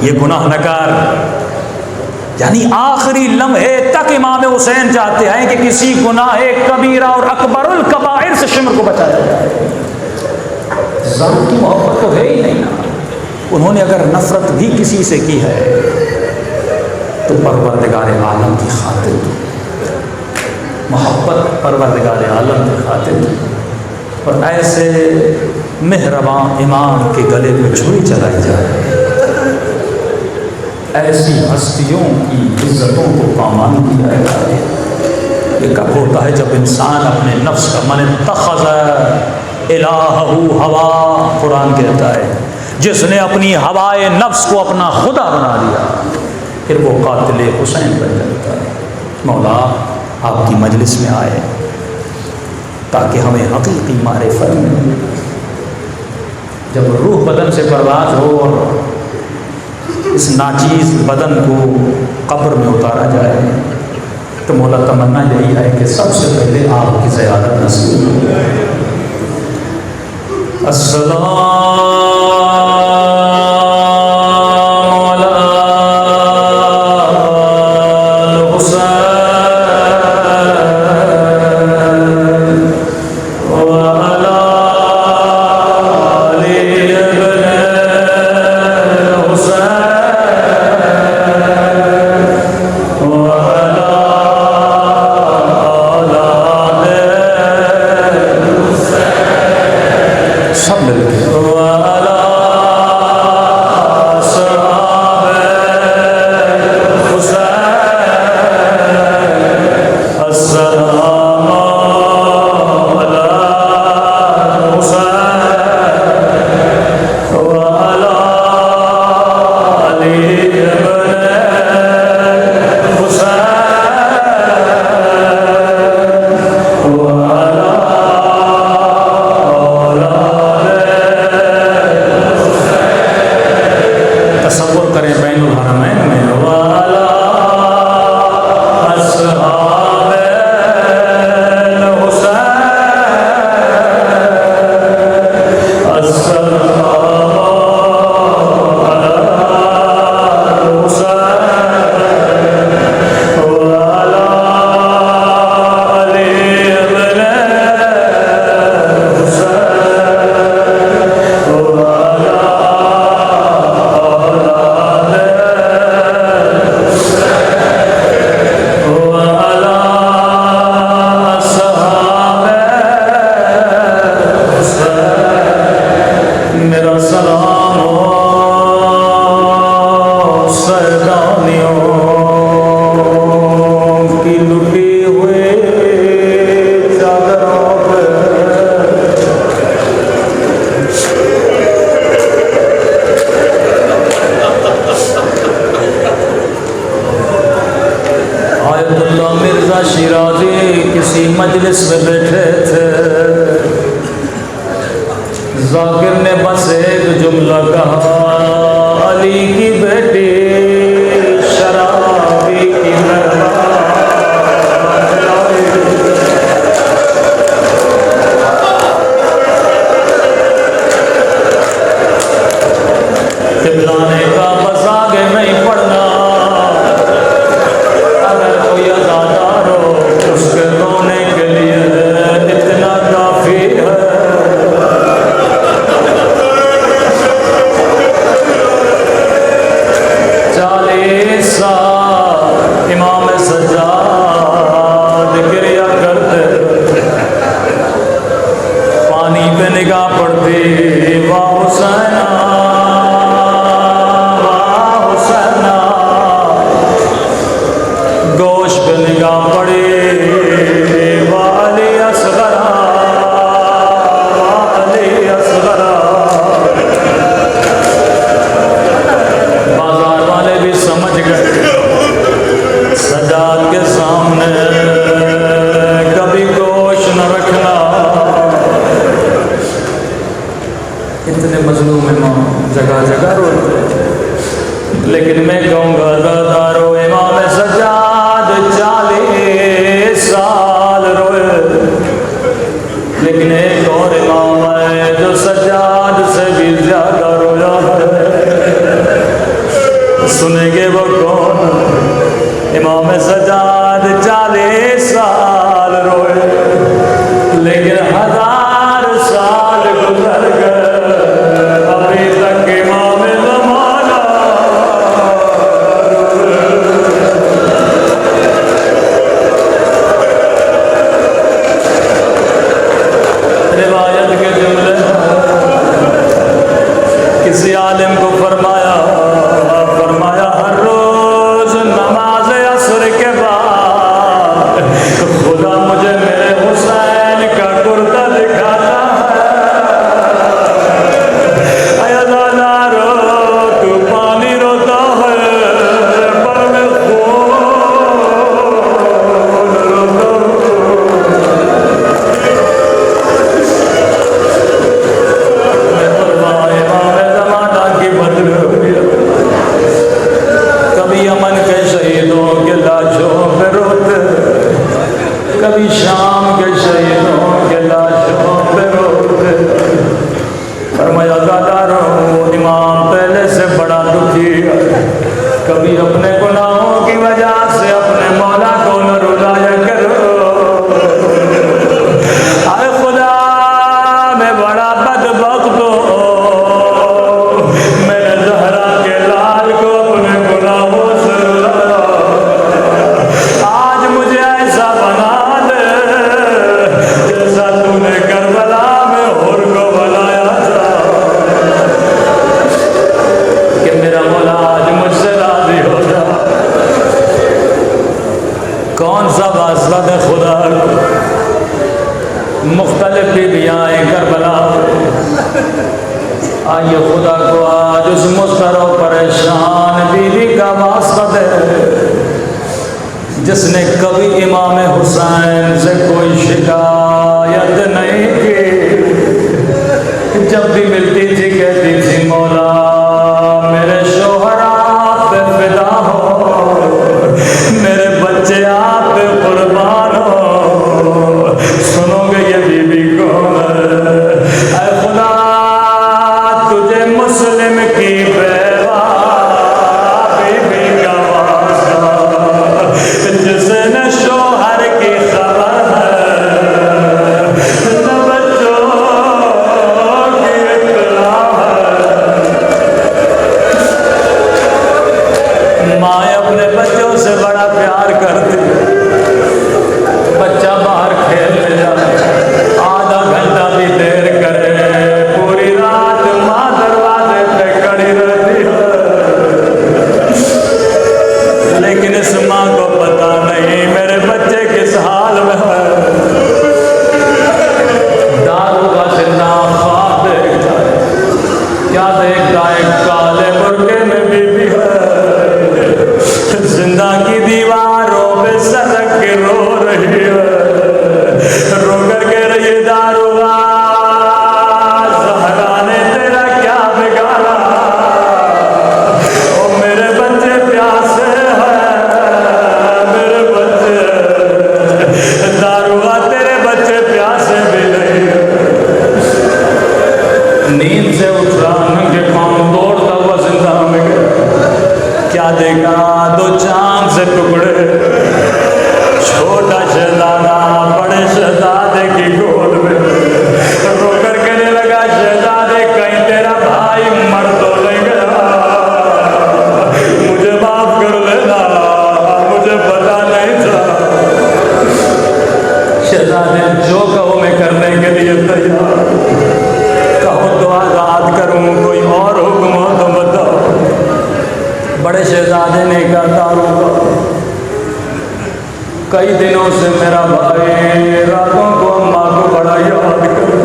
یہ گناہ نہ کر. یعنی آخری لمحے تک امام حسین چاہتے ہیں کہ کسی گناہ کبیرہ اور اکبر الکبائر سے شمر کو بچایا جائے. ذات کی محبت تو ہے ہی نہیں نا. انہوں نے اگر نفرت بھی کسی سے کی ہے تو پروردگار عالم کی خاطر, محبت پروردگار عالم کی خاطر. اور ایسے مہربان امام کے گلے میں چھری چلائی جائے, ایسی ہستیوں کی عزتوں کو پامال کیا جائے. یہ کب ہوتا ہے جب انسان اپنے نفس کا من اتخذ الہہ ہوا, قرآن کہتا ہے جس نے اپنی ہوائے نفس کو اپنا خدا بنا لیا پھر وہ قاتل حسین بن جاتا ہے. مولا آپ کی مجلس میں آئے تاکہ ہمیں حقیقی معرفت ملے. جب روح بدن سے پرواز ہو اور اس ناچیز بدن کو قبر میں اتارا جائے تو مولا تمنا یہی ہے کہ سب سے پہلے آپ کی زیارت نصیب ہو. السلام سب مل کے آیت اللہ مرزا شیرازی کسی مجلس میں بیٹھے تھے، ذاکر نے بس ایک جملہ کہا، علی کی بیٹی شرابی کی قبلانے کا بس آگے نہیں پڑھنا، اگر کوئی عزادار ہو اس کے رونے کے لیے اتنا کافی ہے۔ امام سجاد گریا کرتے، پانی پہ نگاہ پڑتی، واہ حسینہ واہ حسینہ، گوشت پہ نگاہ پڑی، واہ علی اصغر واہ علی اصغر۔ بازار والے بھی سمجھ گئے سجاد کے سامنے کبھی گوشت نہ رکھنا، اتنے مظلوم امام جگہ جگہ روتے، لیکن میں کہوں گا دادارو امام سجاد 40 سال روئے، لیکن ایک اور امام ہے جو سجاد سے بھی زیادہ رویا ہے، سنیں گے وہ کون؟ امام سجاد 40 سال روئے، لیکن 1000 سال گزر گئے، ابھی تک امام زمانہ روایت کے جملے کسی عالم کو فرمایا ہر روز نماز عصر کے بعد خدا مجھے میرے حسین کا کرتا دکھاتا ہے، اے دادارو تو پانی روتا ہے پر میں خون روتا ہوں۔ میں فرمایا امام زمانہ کی بدل ہو گیا، کبھی امن کے شہیدوں کے لاشوں پہ روتے، کبھی شام کے شہیدوں کے لاشوں پہ روتے۔ فرمایا دادارو امام پہلے سے بڑا دکھی ہے، کبھی اپنے گناہوں کی وجہ سے اپنے مولا کو نہ رلایا کرو، اے خدا میں بڑا بدبخت ہوں، میں نے زہرا کے لال کو اپنے گناہوں سے رلایا، آج مجھے ایسا بنا دے جیسا تو نے کربلا میں ہور کو بنایا تھا، کہ میرا مولا آج مجھ سے راضی ہو جا۔ کون سا واسطہ ہے خدا کو؟ مختلف بیویاں آئیں کربلا، آئیے خدا کو آج اس مضطر و پریشان بیوی کا واسطہ دے جس نے کبھی امام حسین سے کوئی شکایت نہیں کی، جب بھی ملتی تھی کہتی تھی مولا میرے شوہر آپ پہ فدا ہو، میرے بچے آپ پہ قربان ہو، سنو گے یہ بیوی کون ہے؟ اے خدا تجھے مسلم کی بیوہ بیوی کا واسطہ، جس نے شوہر کی خبر ہے کے رو رہی ہے، رو کر کہہ رہی ہے داروغہ زہرا نے تیرا کیا بگاڑا، او میرے بچے پیاسے ہیں، میرے بچے داروغہ تیرے بچے پیاسے بھی نہیں۔ نیند سے اٹھا ننگے پاؤں دوڑتا ہوا زندہ میں گیا، کیا دیکھا؟ دو چاند سے ٹکڑے، چھوٹا شہزادہ بڑے شہزادے کی گود میں رو کر کہنے لگا شہزادے کہیں تیرا بھائی مر تو نہیں گیا، مجھے معاف کر لینا، مجھے پتا نہیں تھا۔ شہزادے جو کہو میں کرنے کے لیے تیار، کہو تو آزاد کروں، کوئی اور حکم ہو تو بتاؤ۔ بڑے شہزادے نے کہا داروغہ کئی دنوں سے میرا بھائی راتوں کو اماں کو بڑا یاد کرتا،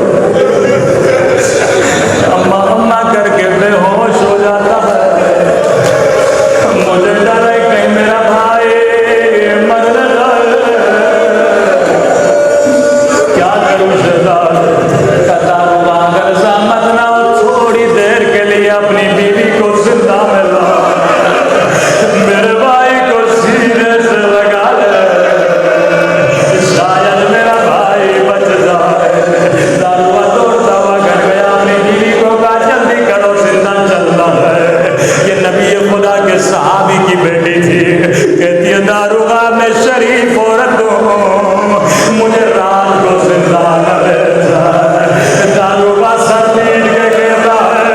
اماں اماں کر کے بے ہوش ہو جاتا ہے، مجھے ڈر ہے کہیں میرا بھائی مر نہ جائے، کیا کروں شہزادے؟ داروغہ اگر زحمت نہ ہو تھوڑی دیر کے لیے اپنی بیوی کو زندہ میں لا، میرے بھائی کو سینے سے لگا دے، شاید میرا بھائی بچ جائے۔ داروغہ دوڑتا ہوا گھر گیا، اپنی بیوی کو کہا جلدی کرو زندہ چلنا ہے۔ یہ نبی خدا کے صحابی کی بیٹی تھی، کہتی ہے داروغہ میں شریف عورت ہوں، مجھے رات کو زندہ نہ لے جائے۔ داروغہ سر پیٹ کے کہتا ہے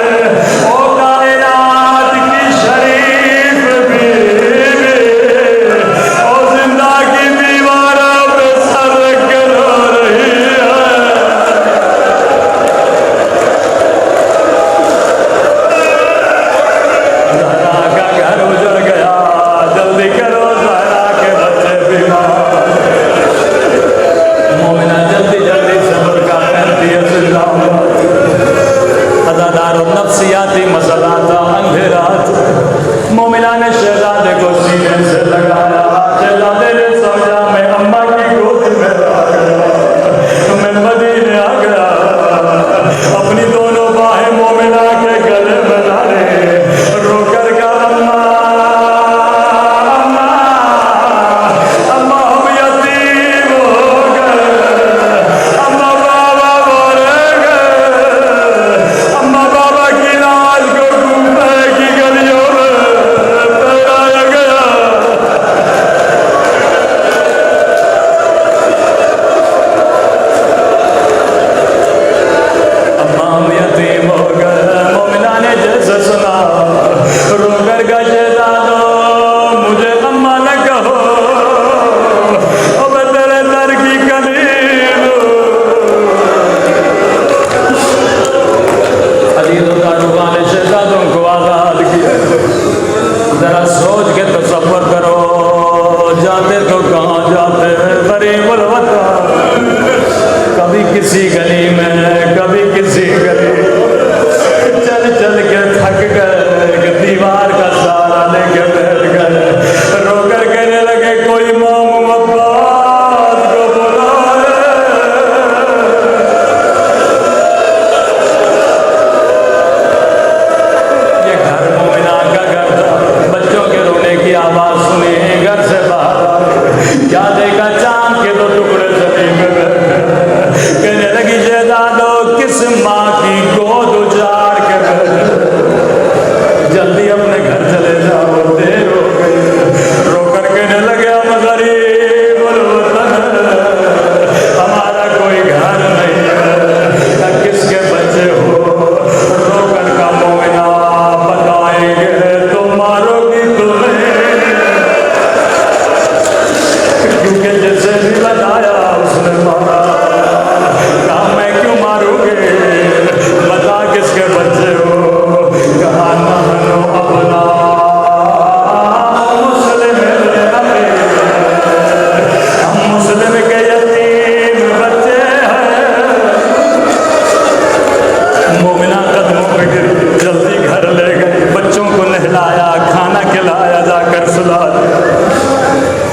او کائنات کی شریف بیوی، او زندہ کی دیواروں پہ سر رکھ کے رو رہی ہے۔ زہرا کا گھر اجڑ گیا، جلدی کرو زہرا کے بچے بیمار۔ مومنہ جلدی جلدی صبر کا کرتی ہے زندہ ازادار و نفسیاتی مسئلہ تھا، اندھیرا تھا۔ مومنہ نے شہزادے کو سینے سے لگایا، شہزادے نے سمجھا میں اماں کی گود میں آ گیا، میں مدینے آ گیا، اپنی دونوں باہیں مومنہ کے گلے میں ڈالے، رو کر کہا اماں ہم یتیم ہو گئے، اماں بابا مر گئے، اماں بابا کی لاش کو کوفے کی گلیوں میں پھیلایا گیا۔ اماں ہم یتیم ہو گئے، مومنہ نے جیسے سنا رو کر کہا شہزادو مجھے اماں نہ کہو، او میں تیرے در کی کلیل ہوں۔ عزیز و داروغہ نے شہزادوں کو آزاد کیا۔ ذرا سوچ کے تصور کرو، جاتے تو کہاں جاتے غریب الوطن، کبھی کسی گلی میں کبھی کسی گلی، چل چل کے تھک گئے، دیوار کا سہارا لے کے بیٹھ گئے، رو کر کہنے لگے کوئی ماموں عباس کو بلائے۔ یہ گھر مومنہ کا گھر تھا، بچوں کے رونے کی آواز سنی، گھر سے باہر آ گئے، کیا دیکھا چاند کے دو ٹکڑے زمین میں بیٹھے، کہنے لگی شہزادو کس ماں کی گود اجاڑ کے بیٹھے، جلدی اپنے گھر چلے جاؤ دیر ہو گئی۔ رو کر کہنے لگے ہم غریب الوطن، ہمارا کوئی گھر نہیں ہے، کس کے بچے ہو؟ رو کر کا مومنہ بتائیں گے تو مارو گی تمہیں، کیونکہ جسے بھی بتایا اس نے مارا، کہا میں کیوں ماروں گے، بتا کس کے بچے ہو؟ کہا نحن ابناء مسلم، ہم مسلم کے یتیم بچے ہیں۔ مومنہ قدموں پہ گری، جلدی گھر لے گئی، بچوں کو نہلایا، کھانا کھلایا، جا کر سلا دیا۔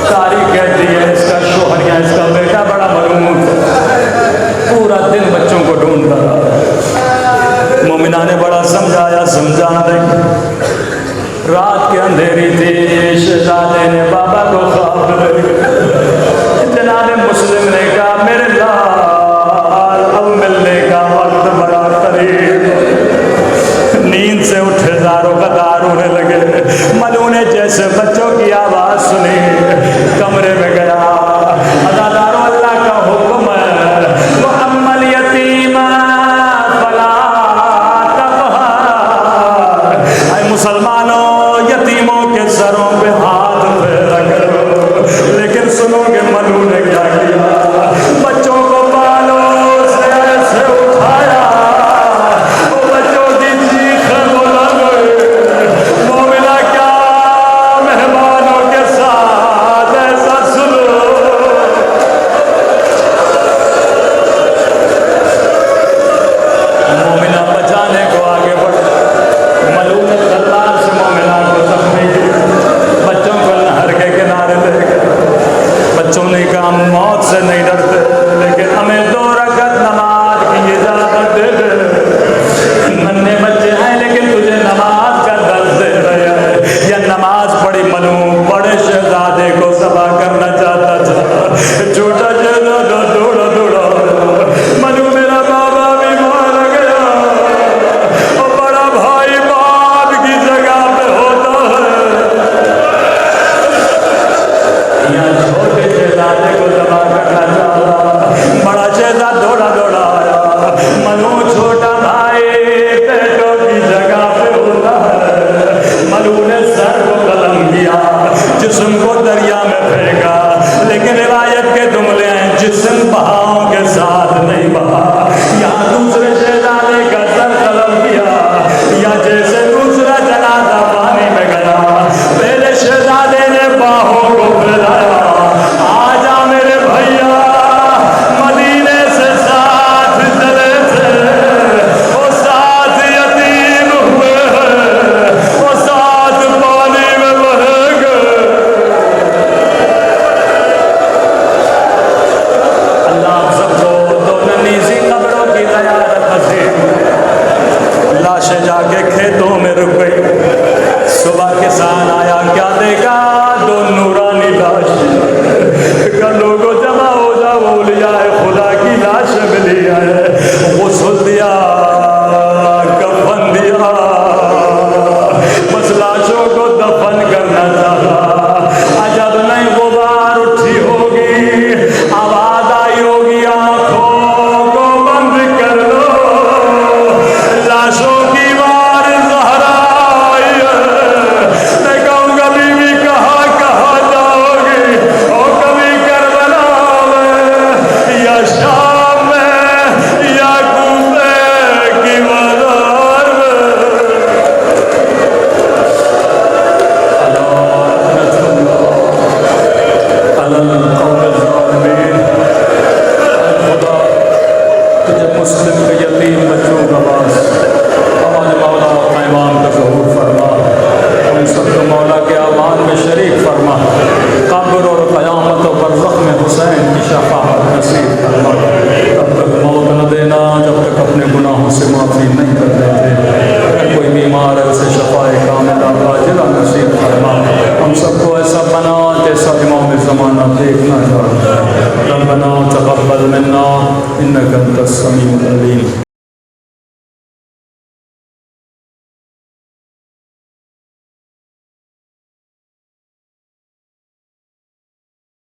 تاریخ کہتی ہے اس کا سنو گے ملو نے کیا کیا. بچوں کو بالوں سے ایسے اٹھایا, وہ بچوں کی چیخیں بلند ہوئی. مومنہ کیا مہمانوں کے ساتھ ایسا سلوک. مومنہ بچانے کو آگے بڑھ, ملعون تلوار سے مومنہ کو زخمی کیا. بچوں کو نہر کے کنارے لے گئے. بچوں نے کہا موت سے نہیں ڈرتے, لیکن ہمیں 2 رکعت نماز کی اجازت دے دے. ننھے بچے ہیں لیکن تجھے نماز کا درس دے رہے ہیں. یہ نماز پڑھی ملعون بڑے شہزادے کو ذبح کرنا چاہتا تھا. چھوٹا شہزادہ دوڑا دوڑا, ملعون میرا بابا بھی مارا گیا, اور بڑا بھائی باپ کی جگہ پہ ہوتا ہے. یہاں چھوٹے شہزادے کو ذبح کرنا چاہتا, بڑا شہزادہ دوڑا دوڑا آیا. ملعون چھوٹا بھائی بیٹوں کی جگہ پہ ہوتا ہے. ملعون نے سر کو قلم کیا, جسم کو دریا میں پھینکا, لیکن روایت کے جملے ہیں جسم بہاؤں کے ساتھ نہیں بہا. یہاں دوسرے شہزادے کا سر قلم کیا, یا جیسے دوسرا جنازہ پانی میں گیا. پہلے شہزادے نے باہوں کو پھیلایا, آجا میرے بھیا, مدینے سے ساتھ چلے تھے, وہ ساتھ یتیم ہوئے ہیں, وہ ساتھ پانی میں بہے گئے. اللہ سب کو تو ننھی قبروں کی زیارت نصیب. لاشیں جا کے کھیتوں میں رک گئی. صبح کسان آیا, کیا دیکھا؟ 2 نورانی لاشیں. کہ لوگوں جمع ہو جاؤ, اولیاء خدا کی لاشیں ملی ہے. غسل دیا, کفن دیا, بس لاشوں کو دفن کرنا چاہا. عجب نہیں غبار اٹھی ہوگی, آواز آئی ہوگی, آنکھوں کو بند کر لو, لاشوں کی وار زہرا آئی ہے. میں کہوں گا بیوی کہاں کہاں جاؤ گی, اور کبھی کربلا میں یا شام میں یا کوفے کی بازار میں. خدا تجھے مسلم کے یتیم بچوں کا باس ہمارے مولا پیمان کا ظہور فرما. ہم سب کو مولا کے اعمال میں شریک فرما. قبر اور قیامت و برزخ میں حسین کی شفاعت نصیب فرما. تب تک موت نہ دینا جب تک اپنے گناہوں سے معافی نہیں کر دیتے. اگر کوئی بیمار ہے اسے شفائے کاملہ عاجلہ نصیب فرما. ہم سب کو ایسا بنا جیسا امام زمانہ دیکھنا چاہتا ہے. ربنا تقبل منا انک انت السمیع العلیم.